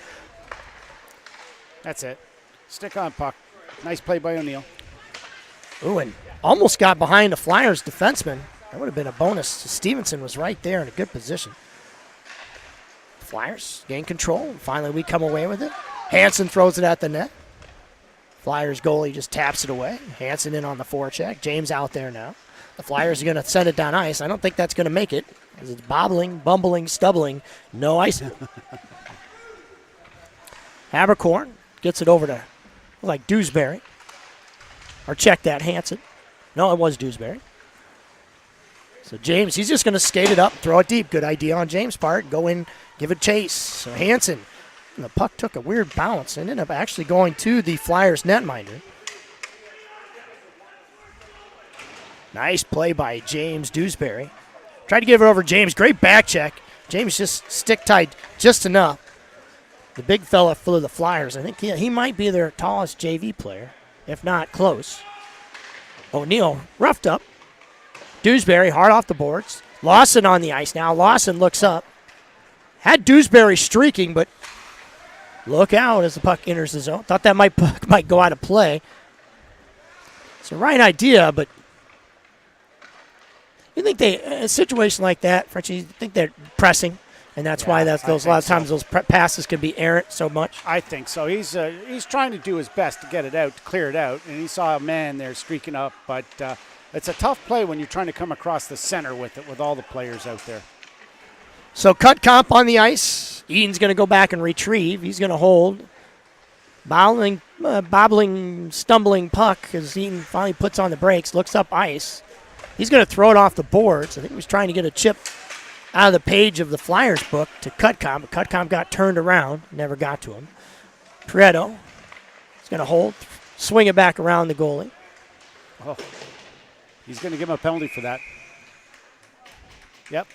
That's it. Stick on puck. Nice play by O'Neill. Ooh, and almost got behind the Flyers defenseman. That would have been a bonus. Stevenson was right there in a good position. Flyers gain control, and finally we come away with it. Hansen throws it at the net. Flyers goalie just taps it away. Hansen in on the forecheck. James out there now. The Flyers are going to send it down ice. I don't think that's going to make it because it's bobbling, bumbling, stubbling. No ice. Habercorn gets it over to, like, Dewsbury. Or check that, Hansen. No, it was Dewsbury. So James, he's just going to skate it up, throw it deep. Good idea on James' part. Go in, give it chase. So Hansen, the puck took a weird bounce and ended up actually going to the Flyers netminder. Nice play by James Dewsbury. Tried to give it over James. Great back check. James just stick tight just enough. The big fella for the Flyers. I think he might be their tallest JV player, if not close. O'Neill roughed up. Dewsbury hard off the boards. Lawson on the ice now. Lawson looks up. Had Dewsbury streaking, but look out as the puck enters the zone. Thought that might go out of play. It's the right idea, but you think a situation like that, Frenchie, you think they're pressing, and that's why a lot of times those passes can be errant so much? I think so. He's trying to do his best to get it out, to clear it out, and he saw a man there streaking up, but it's a tough play when you're trying to come across the center with it, with all the players out there. So cut comp on the ice. Eaton's going to go back and retrieve. He's going to hold. Bobbling, stumbling puck as Eaton finally puts on the brakes, looks up ice. He's going to throw it off the boards. I think he was trying to get a chip out of the page of the Flyers book to Cutcom, but Cutcom got turned around, never got to him. Pareto is going to hold, swing it back around the goalie. Oh, he's going to give him a penalty for that. Yep.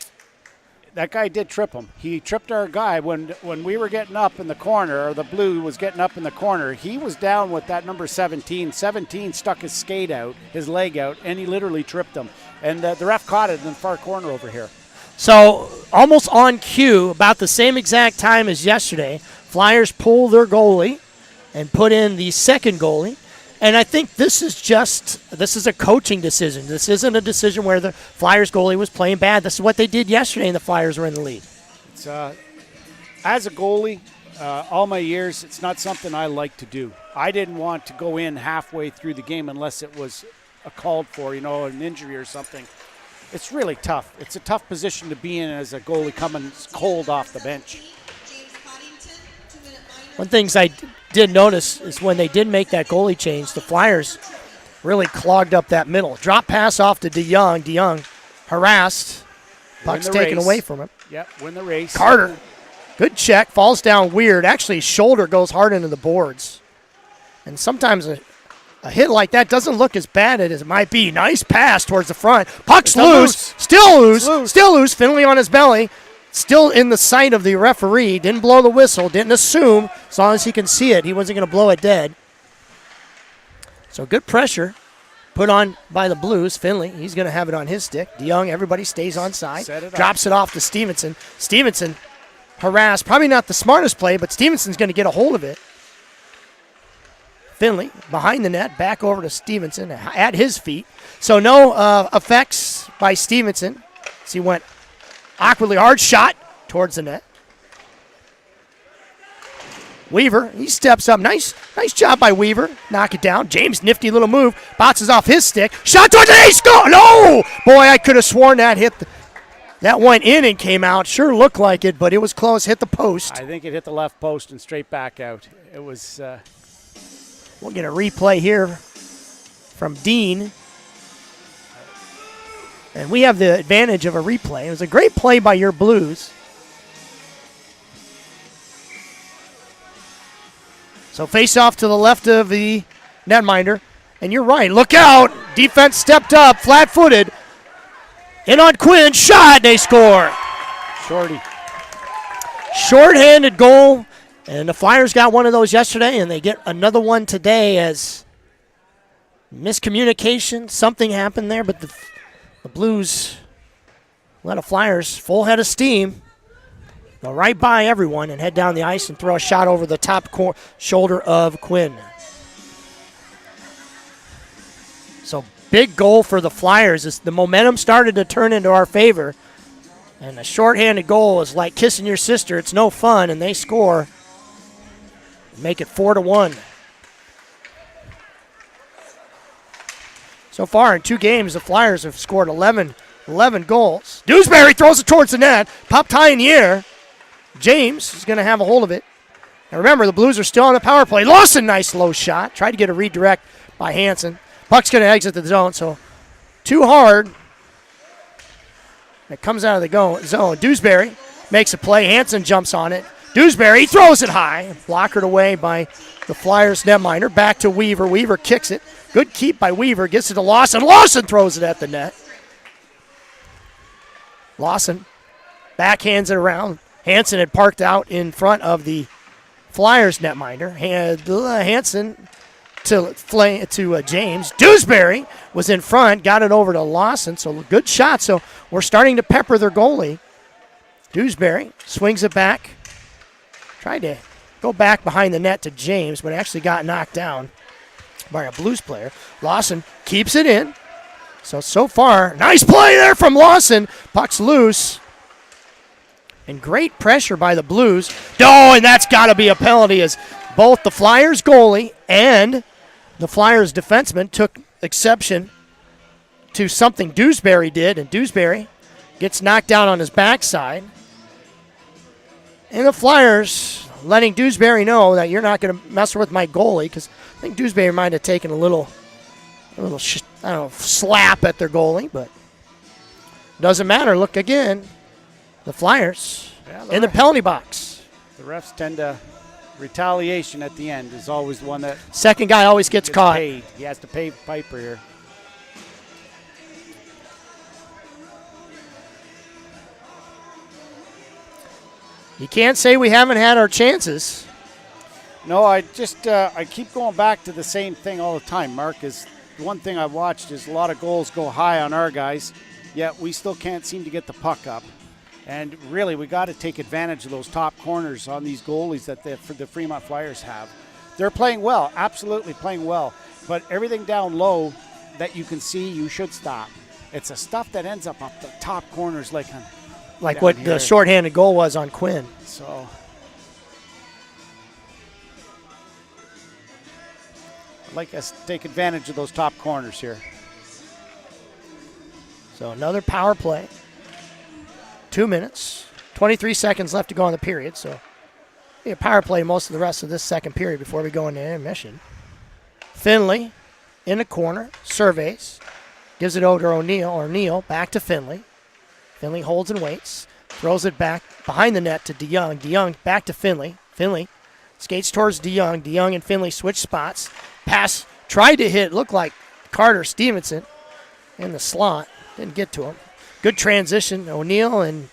That guy did trip him. He tripped our guy when we were getting up in the corner, or the blue was getting up in the corner. He was down with that number 17. 17 stuck his skate out, his leg out, and he literally tripped him. And the ref caught it in the far corner over here. So almost on cue, about the same exact time as yesterday, Flyers pull their goalie and put in the second goalie. And I think this is a coaching decision. This isn't a decision where the Flyers goalie was playing bad. This is what they did yesterday, and the Flyers were in the lead. It's, as a goalie, all my years, it's not something I like to do. I didn't want to go in halfway through the game unless it was called for, an injury or something. It's really tough. It's a tough position to be in as a goalie coming cold off the bench. One thing I did notice is when they did make that goalie change, the Flyers really clogged up that middle. Drop pass off to DeYoung. DeYoung harassed. Puck's taken away from him. Yep, win the race. Carter, good check, falls down weird. Actually, his shoulder goes hard into the boards. And sometimes a hit like that doesn't look as bad as it might be. Nice pass towards the front. Puck's loose. Still loose. Finley on his belly. Still in the sight of the referee. Didn't blow the whistle. Didn't assume. As long as he can see it, he wasn't going to blow it dead. So good pressure put on by the Blues. Finley, he's going to have it on his stick. DeYoung, everybody stays on side. Drops it off to Stevenson. Stevenson harassed. Probably not the smartest play, but Stevenson's going to get a hold of it. Finley behind the net, back over to Stevenson at his feet. So no effects by Stevenson. So he went awkwardly hard shot towards the net. Weaver, he steps up. Nice job by Weaver. Knock it down. James, nifty little move. Bounces off his stick. Shot towards the net. Score! No! Boy, I could have sworn that that went in and came out. Sure looked like it, but it was close. Hit the post. I think it hit the left post and straight back out. It was... We'll get a replay here from Dean. And we have the advantage of a replay. It was a great play by your Blues. So face off to the left of the netminder. And you're right. Look out. Defense stepped up, flat-footed. In on Quinn. Shot. They score. Shorty. Short-handed goal. And the Flyers got one of those yesterday, and they get another one today as miscommunication. Something happened there, but the Blues let the Flyers full head of steam go right by everyone and head down the ice and throw a shot over the top shoulder of Quinn. So big goal for the Flyers as the momentum started to turn into our favor. And a shorthanded goal is like kissing your sister. It's no fun, and they score. Make it 4-1. So far in 2 games, the Flyers have scored 11 goals. Dewsbury throws it towards the net. Popped high in the air. James is going to have a hold of it. And remember, the Blues are still on the power play. Lawson, nice low shot. Tried to get a redirect by Hansen. Puck's going to exit the zone, so too hard. It comes out of the zone. Dewsbury makes a play. Hansen jumps on it. Dewsbury throws it high. Blockered away by the Flyers netminder. Back to Weaver. Weaver kicks it. Good keep by Weaver. Gets it to Lawson. Lawson throws it at the net. Lawson backhands it around. Hansen had parked out in front of the Flyers netminder. Hansen to James. Dewsbury was in front. Got it over to Lawson. So good shot. So we're starting to pepper their goalie. Dewsbury swings it back. Tried to go back behind the net to James, but actually got knocked down by a Blues player. Lawson keeps it in. So far, nice play there from Lawson. Puck's loose. And great pressure by the Blues. Oh, and that's got to be a penalty as both the Flyers goalie and the Flyers defenseman took exception to something Dewsbury did, and Dewsbury gets knocked down on his backside. And the Flyers letting Dewsbury know that you're not going to mess with my goalie, because I think Dewsbury might have taken a little slap at their goalie, but doesn't matter. Look again, the Flyers in the penalty box. The refs tend to retaliation at the end is always the one that second guy always gets caught. Paid. He has to pay Piper here. You can't say we haven't had our chances. No, I keep going back to the same thing all the time, Mark. Is the one thing I've watched is a lot of goals go high on our guys, yet we still can't seem to get the puck up. And really, we got to take advantage of those top corners on these goalies that the Fremont Flyers have. They're playing well, absolutely playing well, but everything down low that you can see, you should stop. It's the stuff that ends up the top corners like what here. The shorthanded goal was on Quinn. So I'd like us to take advantage of those top corners here. So another power play. 2 minutes, 23 seconds left to go in the period. So a power play most of the rest of this second period before we go into intermission. Finley in the corner, surveys, gives it over to O'Neill. O'Neill back to Finley. Finley holds and waits, throws it back behind the net to DeYoung. DeYoung back to Finley. Finley skates towards DeYoung. DeYoung and Finley switch spots. Pass tried to hit, looked like Carter Stevenson in the slot. Didn't get to him. Good transition. O'Neill and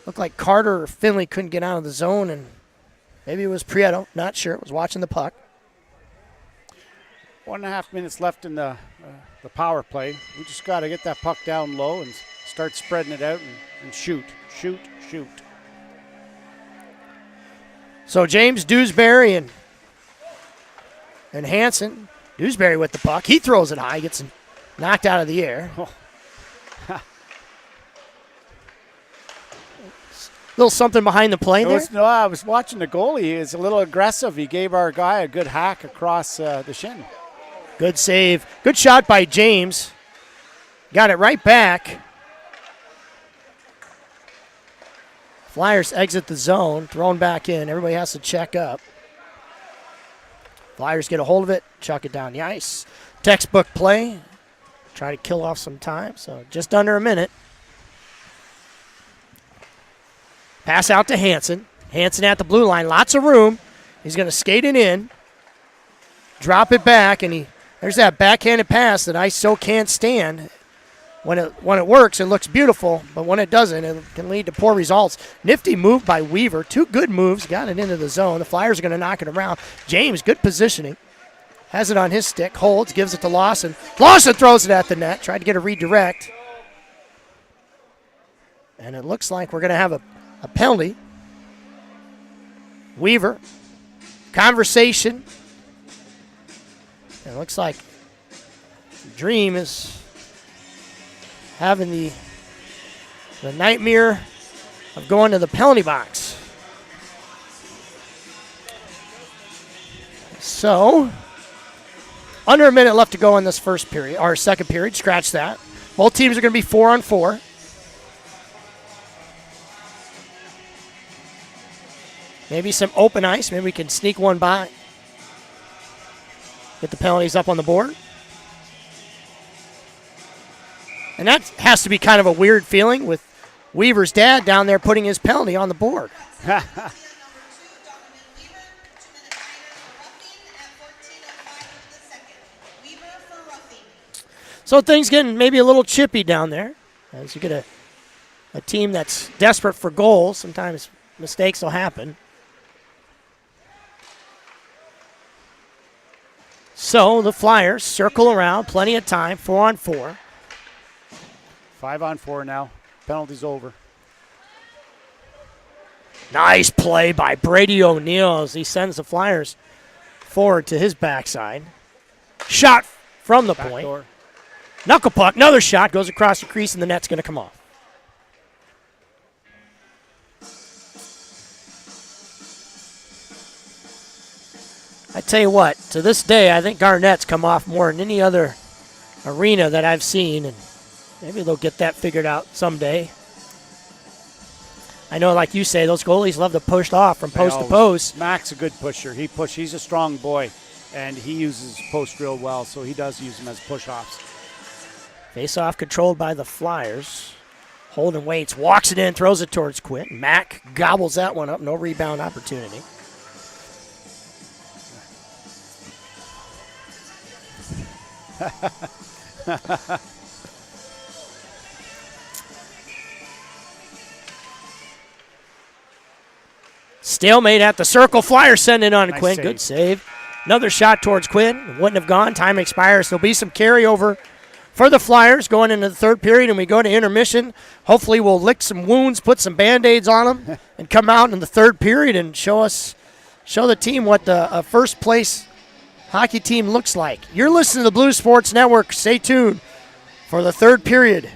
looked like Carter or Finley couldn't get out of the zone, and maybe it was Prieto. Not sure. Was watching the puck. 1.5 minutes left in the power play. We just got to get that puck down low and start spreading it out and shoot. So James Dewsbury and Hansen. Dewsbury with the puck. He throws it high, gets knocked out of the air. Oh. Little something behind the play there? No, I was watching the goalie. He was a little aggressive. He gave our guy a good hack across the shin. Good save. Good shot by James. Got it right back. Flyers exit the zone, thrown back in. Everybody has to check up. Flyers get a hold of it, chuck it down the ice. Textbook play. Try to kill off some time, so just under a minute. Pass out to Hansen. Hansen at the blue line. Lots of room. He's going to skate it in. Drop it back, and there's that backhanded pass that I so can't stand. When it works, it looks beautiful, but when it doesn't, it can lead to poor results. Nifty move by Weaver. 2 good moves. Got it into the zone. The Flyers are going to knock it around. James, good positioning. Has it on his stick. Holds, gives it to Lawson. Lawson throws it at the net. Tried to get a redirect. And it looks like we're going to have a penalty. Weaver. Conversation. It looks like Dream is having the nightmare of going to the penalty box. So, under a minute left to go in this first period, or second period. Scratch that. Both teams are going to be 4-on-4. Maybe some open ice. Maybe we can sneak one by. Get the penalties up on the board. And that has to be kind of a weird feeling with Weaver's dad down there putting his penalty on the board. So things getting maybe a little chippy down there. As you get a team that's desperate for goals, sometimes mistakes will happen. So the Flyers circle around, plenty of time, 4-on-4. 5-on-4 now. Penalty's over. Nice play by Brady O'Neill as he sends the Flyers forward to his backside. Shot from the point. Backdoor. Knuckle puck, another shot, goes across the crease, and the net's going to come off. I tell you what, to this day, I think Garnett's come off more than any other arena that I've seen, and maybe they'll get that figured out someday. I know, like you say, those goalies love to push off from post to post. Mac's a good pusher. He's a strong boy, and he uses post real well, so he does use them as push-offs. Face-off controlled by the Flyers. Holden waits, walks it in, throws it towards Quinn. Mac gobbles that one up, no rebound opportunity. Stalemate at the circle. Flyers send it on to Quinn. Save. Good save. Another shot towards Quinn. Wouldn't have gone. Time expires. There'll be some carryover for the Flyers going into the third period, and we go to intermission. Hopefully we'll lick some wounds, put some Band-Aids on them, and come out in the third period and show the team what the first place hockey team looks like. You're listening to the Blue Sports Network. Stay tuned for the third period.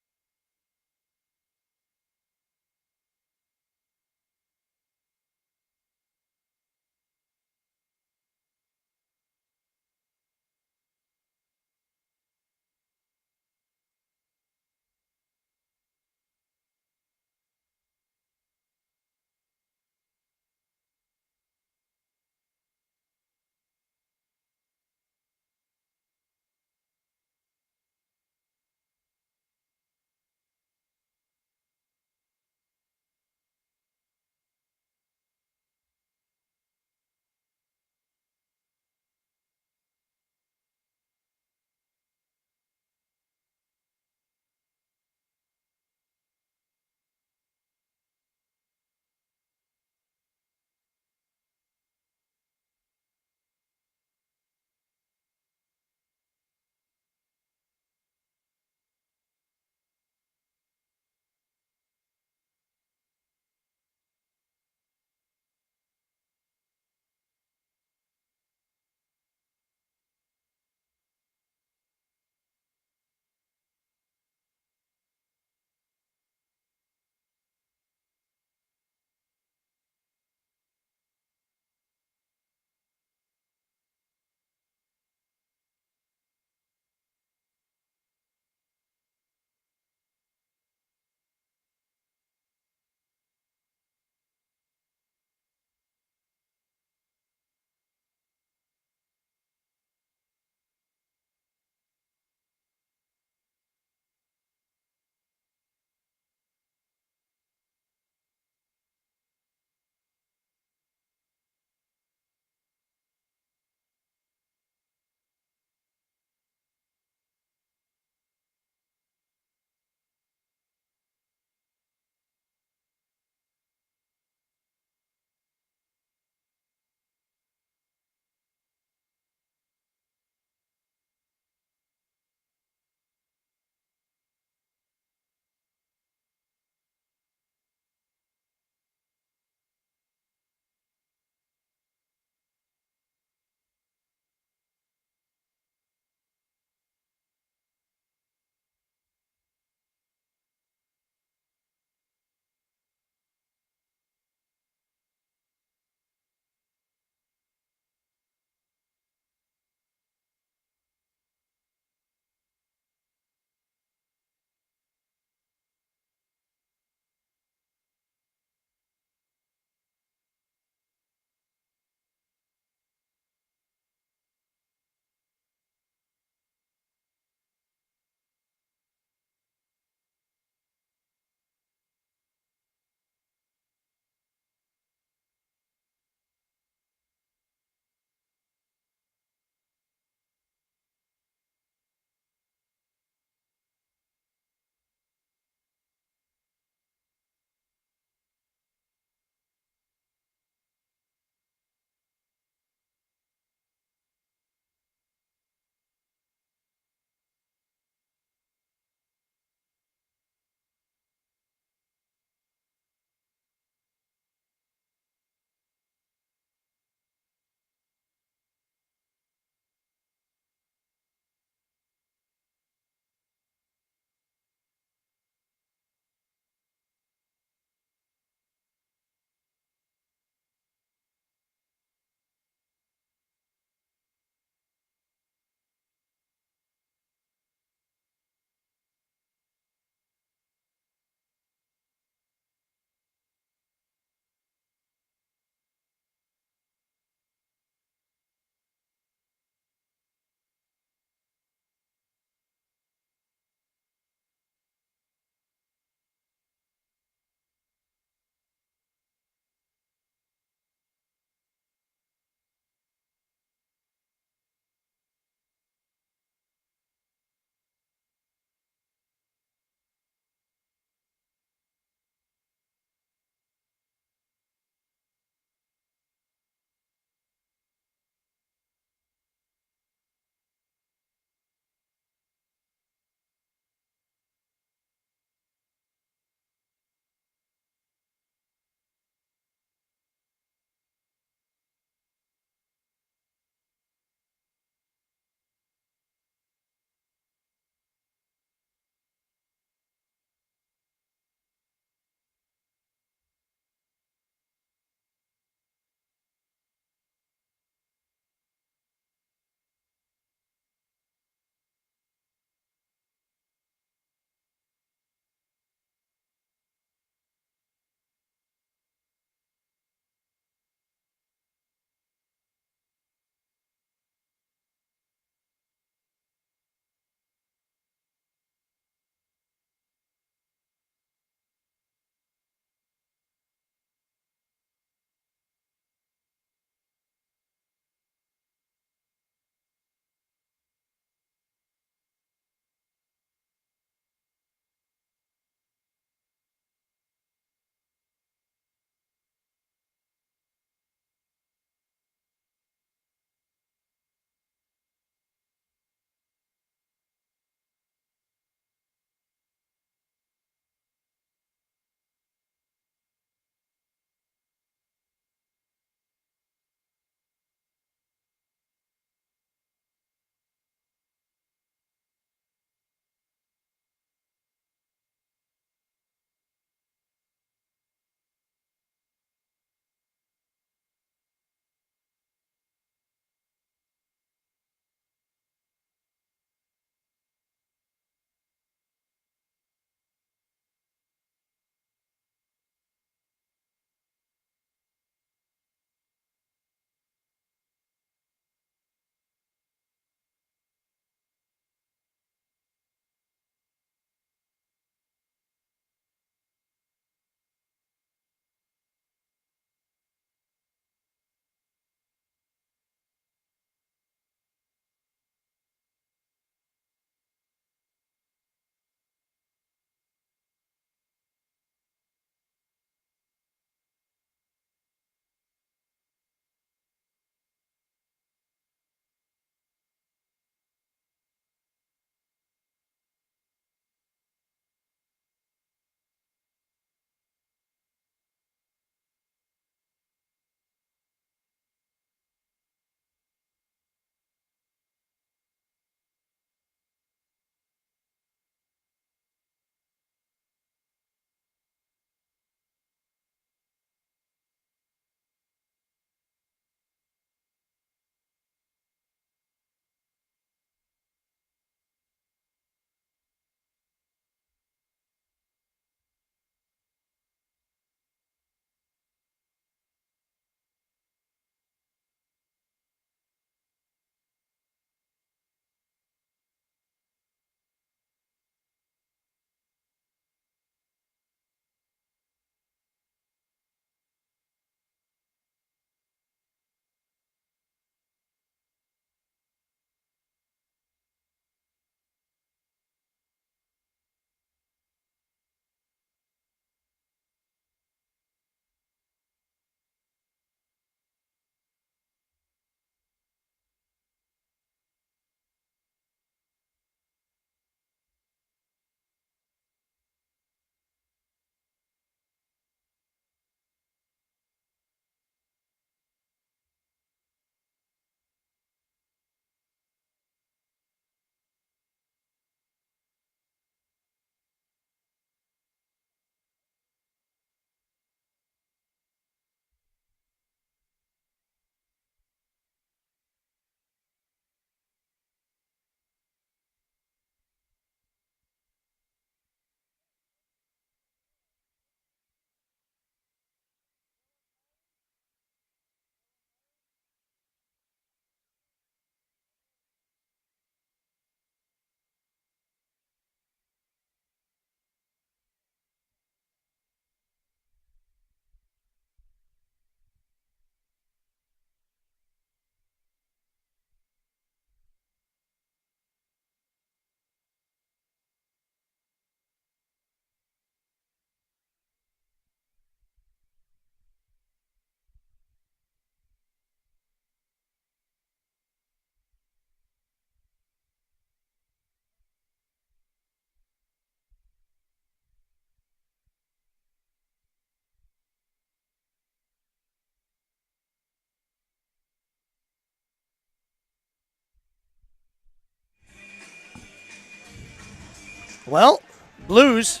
Well, Blues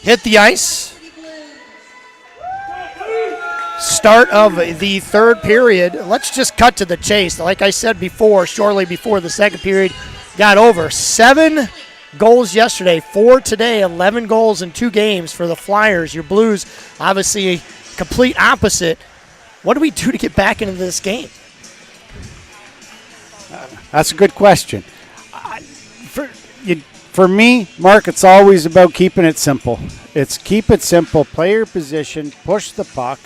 hit the ice. Start of the third period. Let's just cut to the chase. Like I said before, shortly before the second period got over, 7 goals yesterday, 4 today, 11 goals in 2 games for the Flyers. Your Blues, obviously a complete opposite. What do we do to get back into this game? That's a good question. For me, Mark, it's always about keeping it simple. It's keep it simple, play your position, push the puck.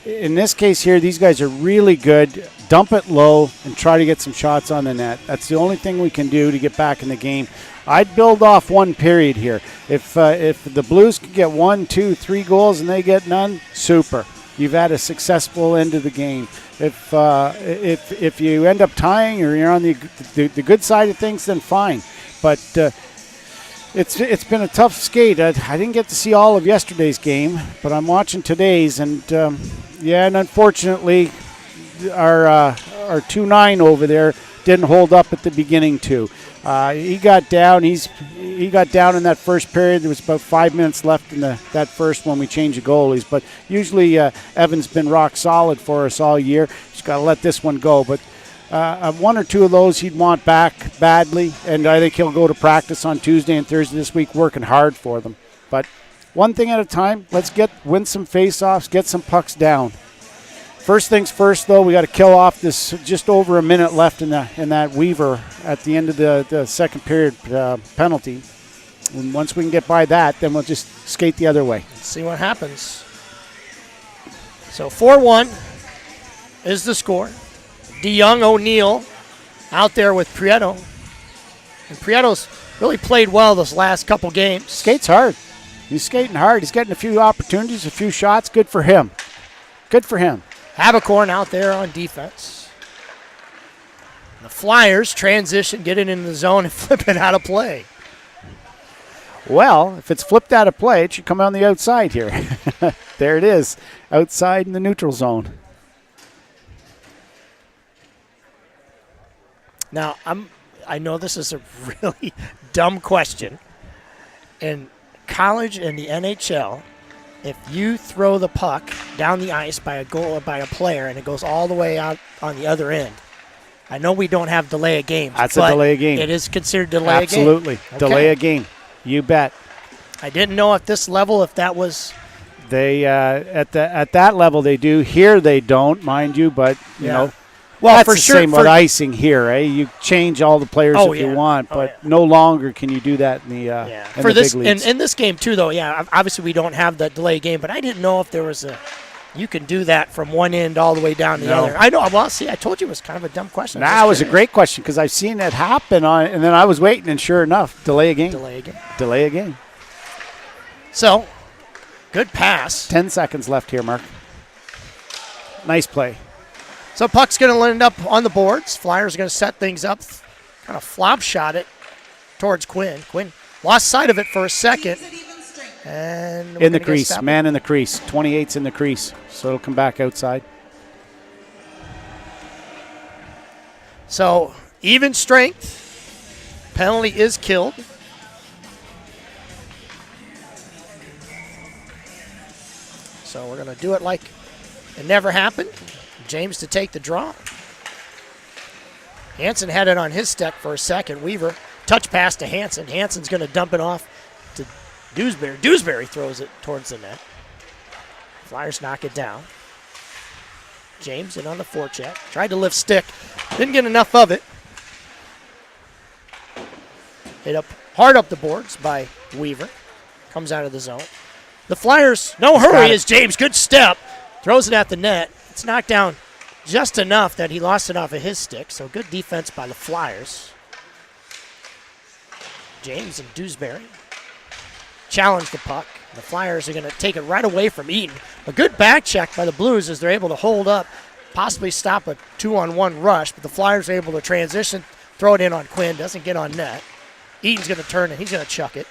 In this case here, these guys are really good. Dump it low and try to get some shots on the net. That's the only thing we can do to get back in the game. I'd build off one period here. If the Blues can get 1, 2, 3 goals and they get none, super. You've had a successful end of the game. If you end up tying or you're on the good side of things, then fine. But it's been a tough skate. I didn't get to see all of yesterday's game, but I'm watching today's, and and unfortunately, our 2-9 over there didn't hold up at the beginning too. He got down. He got down in that first period. There was about 5 minutes left in that first when we changed the goalies. But usually Evan's been rock solid for us all year. Just got to let this one go. But 1 or 2 of those he'd want back badly, and I think he'll go to practice on Tuesday and Thursday this week, working hard for them. But one thing at a time. Let's win some face-offs, get some pucks down. First things first, though, we got to kill off this just over a minute left in that Weaver at the end of the second period penalty. And once we can get by that, then we'll just skate the other way. Let's see what happens. So 4-1 is the score. DeYoung, O'Neill out there with Prieto. And Prieto's really played well this last couple games. Skates hard. He's skating hard. He's getting a few opportunities, a few shots. Good for him. Good for him. Haberkorn out there on defense. The Flyers transition, get it into the zone, and flip it out of play. Well, if it's flipped out of play, it should come on the outside here. There it is, outside in the neutral zone. Now, I know this is a really dumb question. In college and the NHL, if you throw the puck down the ice by a goal or by a player and it goes all the way out on the other end, I know we don't have delay of games. That's a delay of game. It is considered delay of game. Absolutely. Okay. Delay of game. You bet. I didn't know at this level if that was. They at that level they do. Here they don't, mind you, but you know. Well, that's for the sure, same with icing here, eh? You change all the players if you want, but no longer can you do that in the in for the this big leagues. in this game too, though. Yeah, obviously we don't have the delay game, but I didn't know if there was you can do that from one end all the way down to the other. I know. Well, see, I told you it was kind of a dumb question. That was a great question because I've seen it happen and then I was waiting, and sure enough, delay a game. Delay a game. So, good pass. 10 seconds left here, Mark. Nice play. So puck's going to end up on the boards. Flyers are going to set things up. Kind of flop shot it towards Quinn. Quinn lost sight of it for a second. And in the crease. Man in the crease. 28's in the crease. So it'll come back outside. So even strength. Penalty is killed. So we're going to do it like it never happened. James to take the draw. Hansen had it on his stick for a second. Weaver, touch pass to Hansen. Hansen's going to dump it off to Dewsbury. Dewsbury throws it towards the net. Flyers knock it down. James in on the forecheck. Tried to lift stick. Didn't get enough of it. Hit up hard up the boards by Weaver. Comes out of the zone. The Flyers, no hurry as James, good step. Throws it at the net. It's knocked down just enough that he lost it off of his stick, so good defense by the Flyers. James and Dewsbury challenge the puck. The Flyers are going to take it right away from Eaton. A good back check by the Blues as they're able to hold up, possibly stop a 2-on-1 rush, but the Flyers are able to transition, throw it in on Quinn, doesn't get on net. Eaton's going to turn and he's going to chuck it.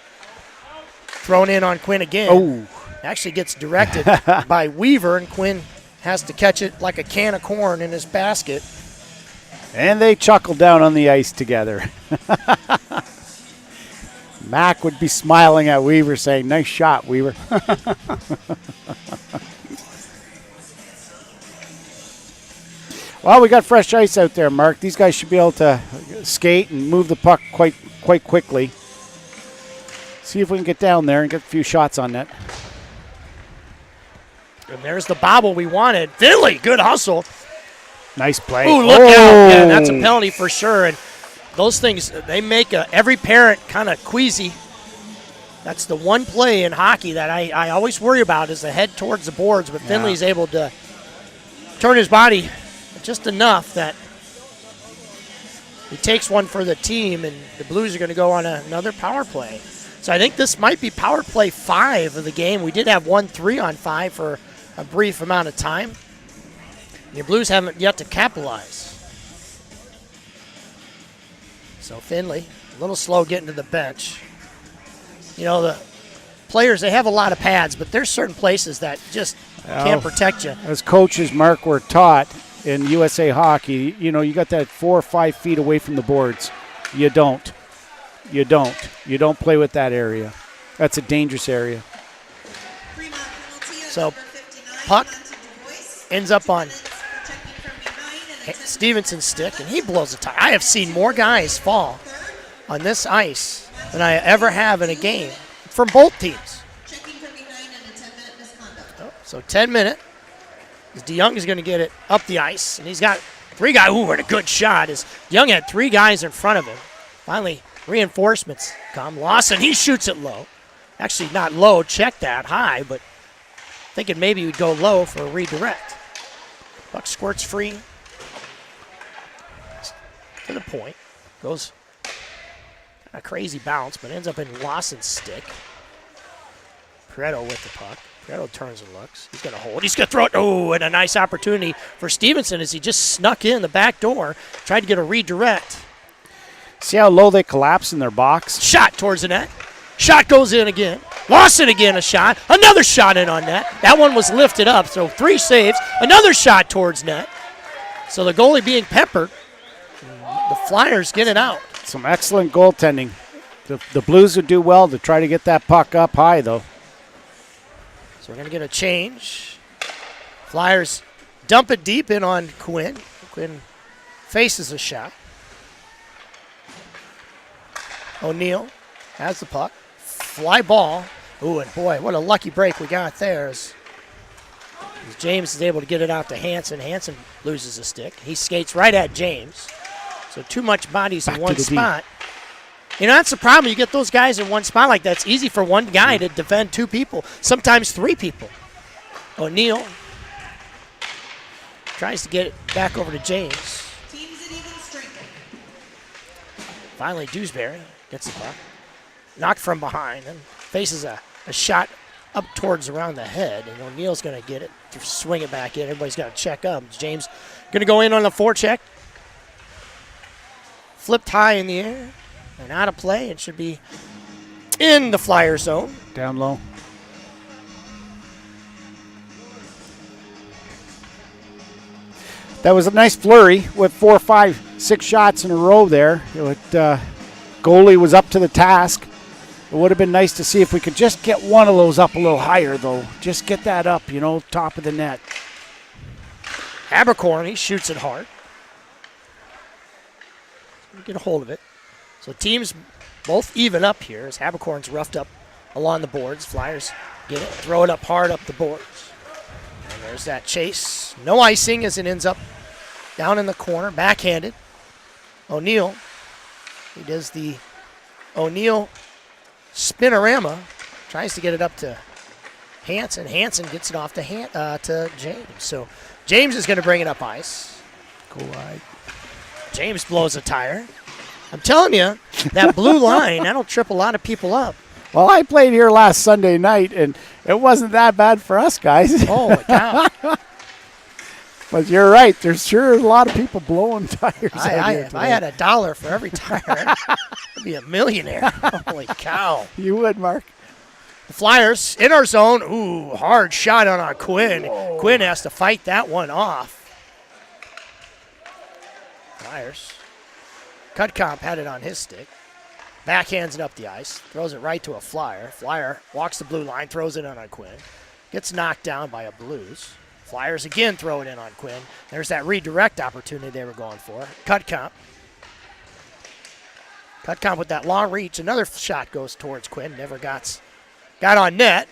Thrown in on Quinn again. Oh. Actually gets directed by Weaver, and Quinn has to catch it like a can of corn in his basket. And they chuckle down on the ice together. Mac would be smiling at Weaver saying, nice shot, Weaver. Well, we got fresh ice out there, Mark. These guys should be able to skate and move the puck quite quickly. See if we can get down there and get a few shots on net. And there's the bobble we wanted. Finley, good hustle. Nice play. Ooh, look out. Yeah, that's a penalty for sure. And those things, they make every parent kind of queasy. That's the one play in hockey that I always worry about is the head towards the boards. But Finley's able to turn his body just enough that he takes one for the team, and the Blues are going to go on another power play. So I think this might be power play 5 of the game. We did have 1 3-on-5 for a brief amount of time. The Blues haven't yet to capitalize. So Finley, a little slow getting to the bench. You know, the players, they have a lot of pads, but there's certain places that just can't protect you. As coaches, Mark, were taught in USA Hockey, you know, you got that 4 or 5 feet away from the boards. You don't. You don't play with that area. That's a dangerous area. So puck ends up on Stevenson's stick, and he blows a tire. I have seen more guys fall on this ice than I ever have in a game from both teams. So 10-minute. DeYoung is going to get it up the ice, and he's got 3 guys. Ooh, what a good shot. DeYoung had 3 guys in front of him. Finally, reinforcements come. Lawson, he shoots it low. Actually, not low. Check that high, but thinking maybe he'd go low for a redirect. Puck squirts free to the point. Goes a crazy bounce, but ends up in Lawson's stick. Pareto with the puck. Pareto turns and looks. He's going to hold. He's going to throw it. Oh, and a nice opportunity for Stevenson as he just snuck in the back door, tried to get a redirect. See how low they collapse in their box? Shot towards the net. Shot goes in again. Lawson again, a shot. Another shot in on net. That one was lifted up, so 3 saves. Another shot towards net. So the goalie being peppered. The Flyers get it out. Some excellent goaltending. The Blues would do well to try to get that puck up high, though. So we're going to get a change. Flyers dump it deep in on Quinn. Quinn faces a shot. O'Neill has the puck. Fly ball. Ooh, and boy, what a lucky break we got there. As James is able to get it out to Hansen. Hansen loses a stick. He skates right at James. So too much bodies in one spot. You know, that's the problem. You get those guys in one spot like that. It's easy for one guy to defend 2 people, sometimes 3 people. O'Neill tries to get it back over to James. Finally, Dewsbury gets the puck. Knocked from behind and faces a shot up towards around the head. And O'Neill's going to get it, to swing it back in. Everybody's got to check up. James going to go in on the forecheck. Flipped high in the air. And out of play. It should be in the Flyer zone. Down low. That was a nice flurry with 4, 5, 6 shots in a row there. Goalie was up to the task. It would have been nice to see if we could just get one of those up a little higher, though. Just get that up, top of the net. Abercorn, he shoots it hard. Get a hold of it. So teams both even up here as Abercorn's roughed up along the boards. Flyers get it, throw it up hard up the boards. And there's that chase. No icing as it ends up down in the corner, backhanded. O'Neill, he does the O'Neill spinorama, tries to get it up to Hansen. Hansen gets it off to James. So James is going to bring it up ice. Go wide. James blows a tire. I'm telling you, that blue line, that'll trip a lot of people up. Well, I played here last Sunday night, and it wasn't that bad for us guys. Holy cow. But you're right. There's sure a lot of people blowing tires If I had $1 for every tire, I'd be a millionaire. Holy cow. You would, Mark. The Flyers in our zone. Ooh, hard shot on Quinn. Whoa. Quinn has to fight that one off. Flyers. Cutcomp had it on his stick. Backhands it up the ice. Throws it right to a Flyer. Flyer walks the blue line, throws it in on Quinn. Gets knocked down by a Blues. Flyers again throw it in on Quinn. There's that redirect opportunity they were going for. Cutcomp. Cutcomp with that long reach. Another shot goes towards Quinn. Never got on net.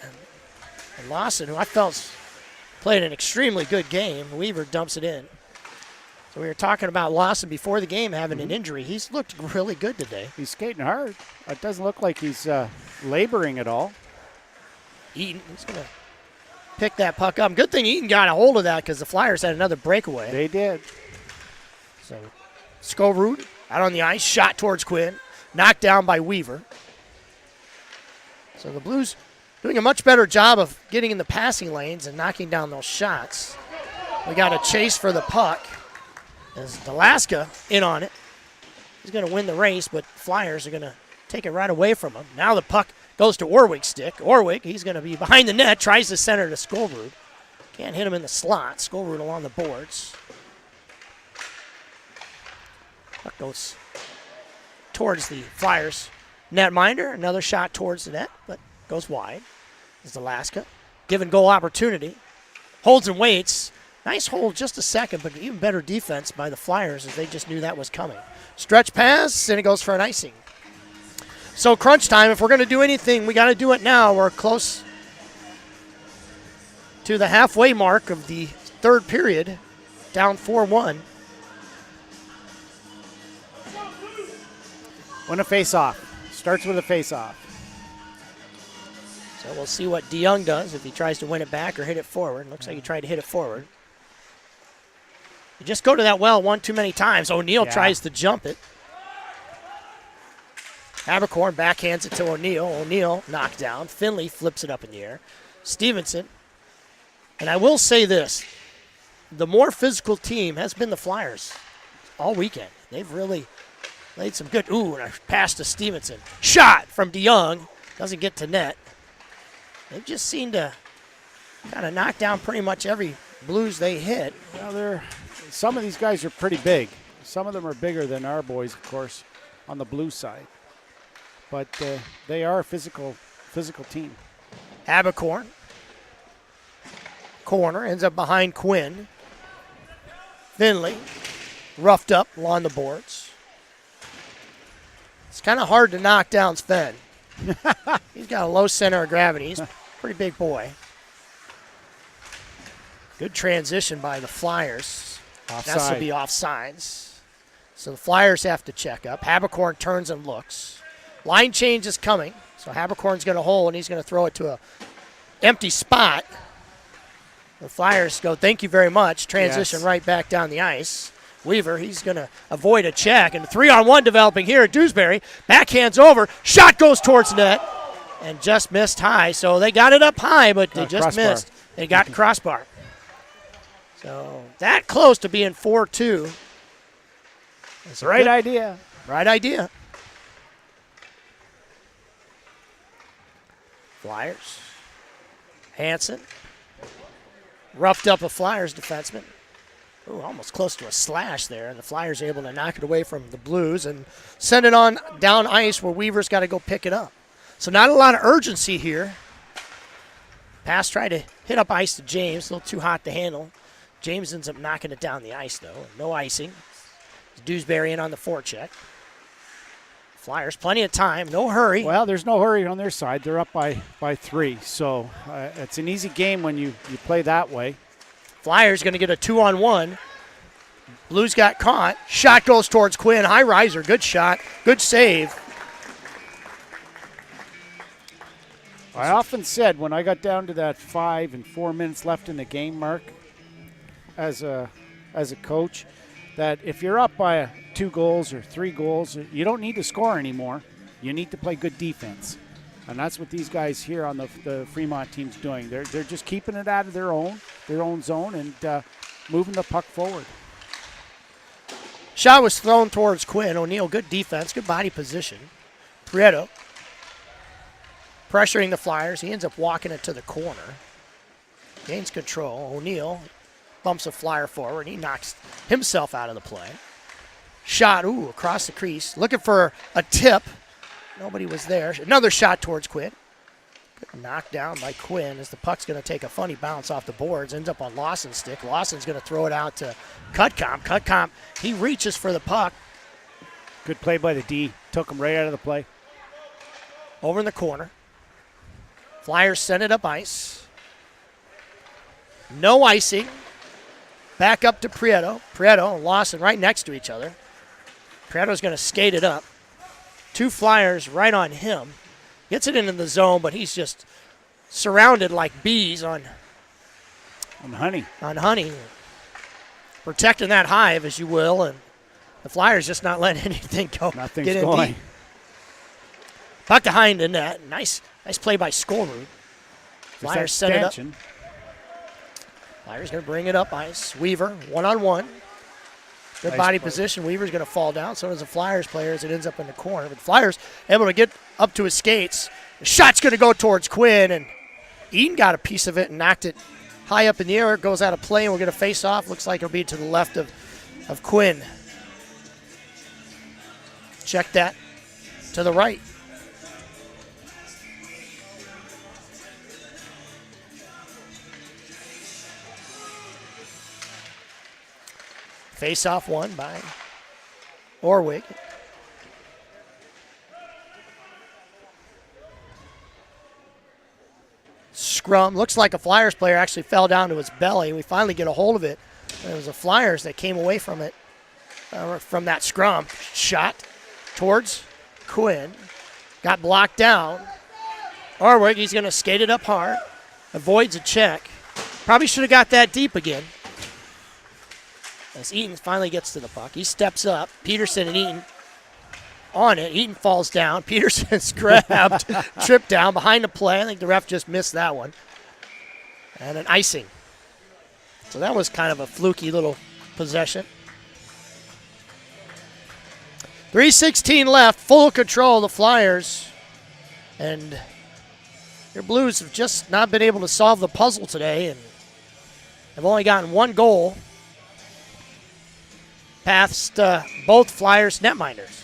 And Lawson, who I felt played an extremely good game, Weaver dumps it in. So we were talking about Lawson before the game having an injury. He's looked really good today. He's skating hard. It doesn't look like he's laboring at all. Eaton, he's going to pick that puck up. Good thing Eaton got a hold of that because the Flyers had another breakaway. They did. So Skolrud out on the ice, shot towards Quinn, knocked down by Weaver. So the Blues doing a much better job of getting in the passing lanes and knocking down those shots. We got a chase for the puck. As Delaska in on it. He's going to win the race, but Flyers are going to take it right away from him. Now the puck goes to Orwig's stick. Orwig, he's going to be behind the net, tries to center to Skolrud. Can't hit him in the slot. Skolrud along the boards. Puck goes towards the Flyers netminder. Another shot towards the net, but goes wide. It's Delaska. Given goal opportunity. Holds and waits. Nice hold just a second, but even better defense by the Flyers as they just knew that was coming. Stretch pass, and it goes for an icing. So crunch time, if we're going to do anything, we got to do it now. We're close to the halfway mark of the third period, down 4-1. Win a face-off. Starts with a face-off. So we'll see what DeYoung does, if he tries to win it back or hit it forward. Looks like he tried to hit it forward. You just go to that well one too many times. O'Neill tries to jump it. Haberkorn backhands it to O'Neill. O'Neill knocked down. Finley flips it up in the air. Stevenson. And I will say this. The more physical team has been the Flyers all weekend. They've really played some good. Ooh, and a pass to Stevenson. Shot from DeYoung. Doesn't get to net. They've just seemed to kind of knock down pretty much every Blues they hit. Well, some of these guys are pretty big. Some of them are bigger than our boys, of course, on the Blue side. But they are a physical team. Haberkorn. Corner ends up behind Quinn. Finley roughed up along the boards. It's kind of hard to knock down Sven. He's got a low center of gravity. He's a pretty big boy. Good transition by the Flyers. Offside. That's to be offsides. So the Flyers have to check up. Haberkorn turns and looks. Line change is coming. So Haberkorn's going to hold, and he's going to throw it to a empty spot. The Flyers go, thank you very much. Transition right back down the ice. Weaver, he's going to avoid a check. And 3-on-1 developing here at Dewsbury. Backhands over. Shot goes towards net. And just missed high. So they got it up high, but they just missed. They got the crossbar. So that close to being 4-2. Right idea. Right idea. Flyers. Hansen. Roughed up a Flyers defenseman. Ooh, almost close to a slash there. And the Flyers are able to knock it away from the Blues and send it on down ice where Weaver's got to go pick it up. So not a lot of urgency here. Pass tried to hit up ice to James. A little too hot to handle. James ends up knocking it down the ice, though. No icing. Dewsbury in on the forecheck. Flyers, plenty of time. No hurry. Well, there's no hurry on their side. They're up by 3. So it's an easy game when you play that way. Flyers going to get a 2-on-1. Blues got caught. Shot goes towards Quinn. High riser. Good shot. Good save. I often said when I got down to that 5 and 4 minutes left in the game, Mark, as a coach, that if you're up by 2 goals or 3 goals, you don't need to score anymore. You need to play good defense. And that's what these guys here on the Fremont team's doing. They're just keeping it out of their own zone and moving the puck forward. Shot was thrown towards Quinn. O'Neill, good defense, good body position. Prieto pressuring the Flyers. He ends up walking it to the corner. Gains control. O'Neill bumps a Flyer forward. He knocks himself out of the play. Shot, across the crease. Looking for a tip. Nobody was there. Another shot towards Quinn. Good knock down by Quinn as the puck's going to take a funny bounce off the boards. Ends up on Lawson's stick. Lawson's going to throw it out to Cutcomb. Cutcomb, he reaches for the puck. Good play by the D. Took him right out of the play. Over in the corner. Flyers send it up ice. No icing. Back up to Prieto. Prieto and Lawson right next to each other. Prieto's going to skate it up. 2 Flyers right on him. Gets it into the zone, but he's just surrounded like bees on honey. On honey. Protecting that hive, as you will, and the Flyers just not letting anything go. Nothing's get in going. Deep. Puck behind the net. Nice play by Skolrud. Flyers set it up. Flyers going to bring it up ice. Weaver, one-on-one. Good Nice body play. Position. Weaver's going to fall down. So does the Flyers player as it ends up in the corner. But the Flyers able to get up to his skates. The shot's going to go towards Quinn, and Eaton got a piece of it and knocked it high up in the air. It goes out of play, and we're going to face off. Looks like it'll be to the left of Quinn. Check that to the right. Face-off won by Orwig. Scrum. Looks like a Flyers player actually fell down to his belly. We finally get a hold of it. It was the Flyers that came away from it, from that scrum. Shot towards Quinn. Got blocked down. Orwig, he's going to skate it up hard. Avoids a check. Probably should have got that deep again. As Eaton finally gets to the puck, he steps up. Peterson and Eaton on it. Eaton falls down. Peterson's grabbed, tripped down behind the play. I think the ref just missed that one. And an icing. So that was kind of a fluky little possession. 3:16 left, full control of the Flyers. And your Blues have just not been able to solve the puzzle today and have only gotten one goal past both Flyers netminders.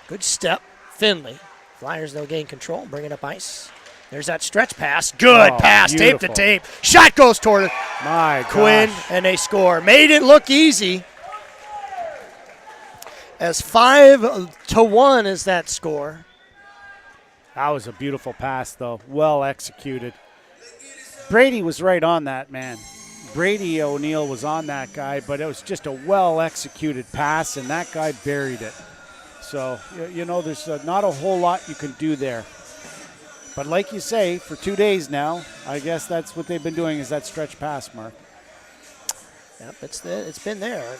Good step, Finley. Flyers, they'll gain control, bring it up ice. There's that stretch pass. Good pass, beautiful. tape to tape. Shot goes toward My Quinn, gosh. and they score. Made it look easy. As 5-1 is that score. That was a beautiful pass, though. Well executed. Brady was right on that, man. Brady O'Neill was on that guy, but it was just a well-executed pass, and that guy buried it. So, you know, there's not a whole lot you can do there. But like you say, for 2 days now, I guess that's what they've been doing is that stretch pass, Mark. Yep, it's been there.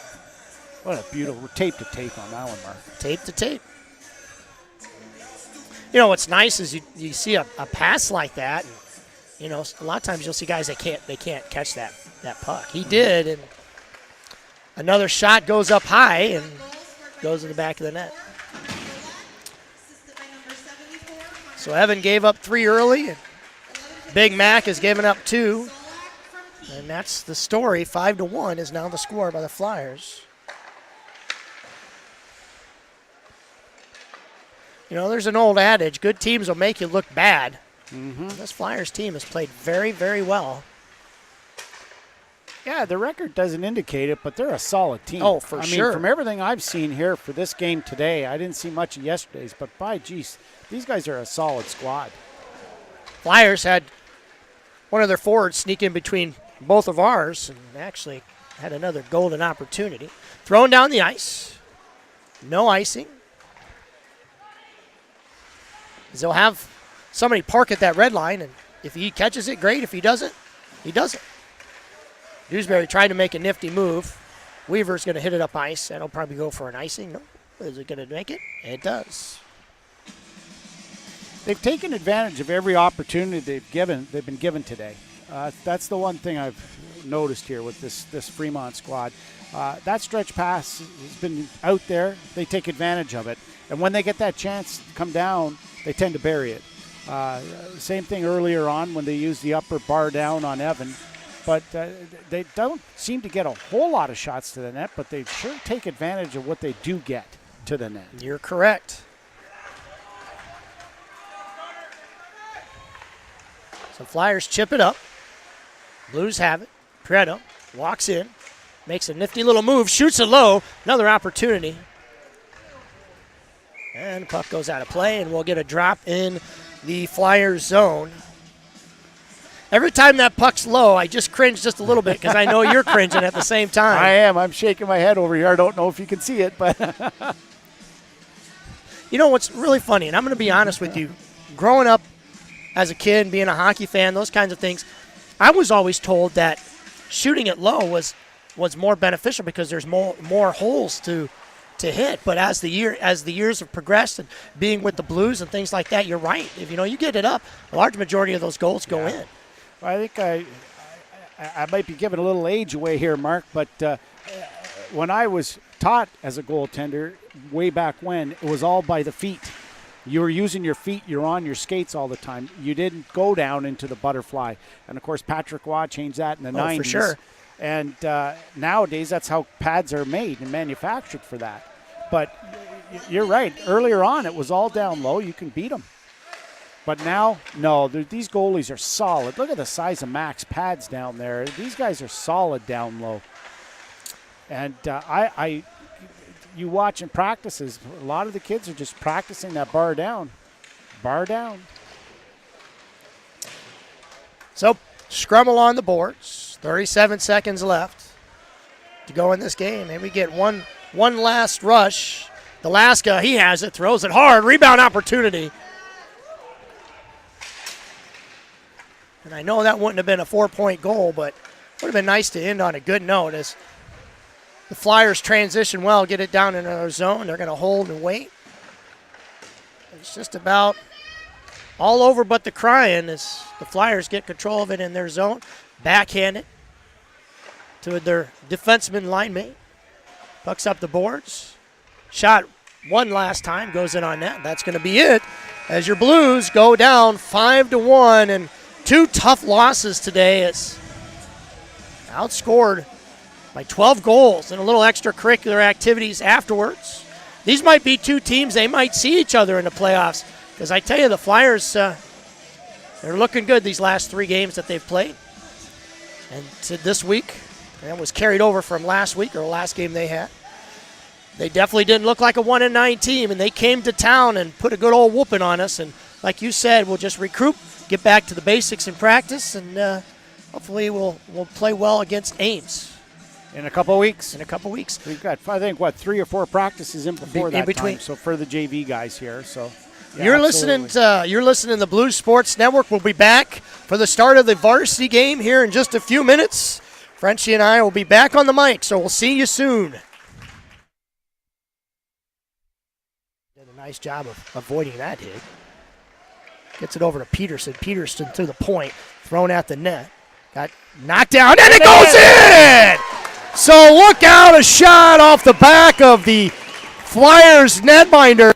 What a beautiful tape to tape on that one, Mark. Tape to tape. You know, what's nice is you see a pass like that, and, you know, a lot of times you'll see guys that can't catch that puck. He did, and another shot goes up high and goes in the back of the net. So Evan gave up 3 early, and Big Mac has given up 2. And that's the story. 5-1 is now the score by the Flyers. You know, there's an old adage, good teams will make you look bad. Mm-hmm. This Flyers team has played very, very well. Yeah, the record doesn't indicate it, but they're a solid team. Oh, for sure. I sure. mean, from everything I've seen here for this game today, I didn't see much of yesterday's, but by geez, these guys are a solid squad. Flyers had one of their forwards sneak in between both of ours and actually had another golden opportunity. Thrown down the ice. No icing. They'll have somebody park at that red line, and if he catches it, great. If he doesn't, he doesn't. Dewsbury tried to make a nifty move. Weaver's going to hit it up ice. That'll probably go for an icing. No. Is it going to make it? It does. They've taken advantage of every opportunity they've been given today. That's the one thing I've noticed here with this Fremont squad. That stretch pass has been out there. They take advantage of it. And when they get that chance to come down, they tend to bury it. Same thing earlier on when they used the upper bar down on Evan. But they don't seem to get a whole lot of shots to the net, but they sure take advantage of what they do get. to the net. You're correct. So Flyers chip it up. Blues have it. Preto walks in, makes a nifty little move, shoots it low. Another opportunity. And puck goes out of play, and we'll get a drop in the Flyers zone. Every time that puck's low, I just cringe just a little bit because I know you're cringing at the same time. I am. I'm shaking my head over here. I don't know if you can see it, but you know what's really funny, and I'm going to be honest with you, growing up as a kid, being a hockey fan, those kinds of things, I was always told that shooting it low was more beneficial because there's more holes to hit. But as the years have progressed and being with the Blues and things like that, you're right. If you get it up, a large majority of those goals go in. Well, I think I might be giving a little age away here, Mark, but when I was taught as a goaltender way back when, it was all by the feet. You were using your feet. You're on your skates all the time. You didn't go down into the butterfly. And, of course, Patrick Waugh changed that in the 90s. For sure. And nowadays, that's how pads are made and manufactured for that. But you're right. Earlier on, it was all down low. You can beat them. But now, no, these goalies are solid. Look at the size of Mac's pads down there. These guys are solid down low. And you watch in practices, a lot of the kids are just practicing that bar down. Bar down. So, scrum on the boards. 37 seconds left to go in this game. And we get one last rush. Delaska, he has it, throws it hard. Rebound opportunity. And I know that wouldn't have been a 4-point goal, but it would have been nice to end on a good note as the Flyers transition well, get it down in their zone. They're going to hold and wait. It's just about all over but the crying as the Flyers get control of it in their zone. Backhand it to their defenseman line mate. Pucks up the boards. Shot one last time, goes in on net. That's going to be it as your Blues go down 5-1. And two tough losses today. It's outscored by 12 goals and a little extracurricular activities afterwards. These might be two teams, they might see each other in the playoffs. Because I tell you, the Flyers, they're looking good these last 3 games that they've played. And to this week, and it was carried over from last week or last game they had. They definitely didn't look like a 1-9 team, and they came to town and put a good old whooping on us. And like you said, we'll just recruit, get back to the basics in practice, and hopefully we'll play well against Ames. In a couple of weeks. We've got, I think, 3 or 4 practices in before that between. time. So for the JV guys here. So yeah, you're listening to the Blues Sports Network. We'll be back for the start of the varsity game here in just a few minutes. Frenchie and I will be back on the mic, so we'll see you soon. Did a nice job of avoiding that hit. Gets it over to Peterson. Peterson to the point, thrown at the net. Got knocked down, and it goes in! So look out, a shot off the back of the Flyers netminder.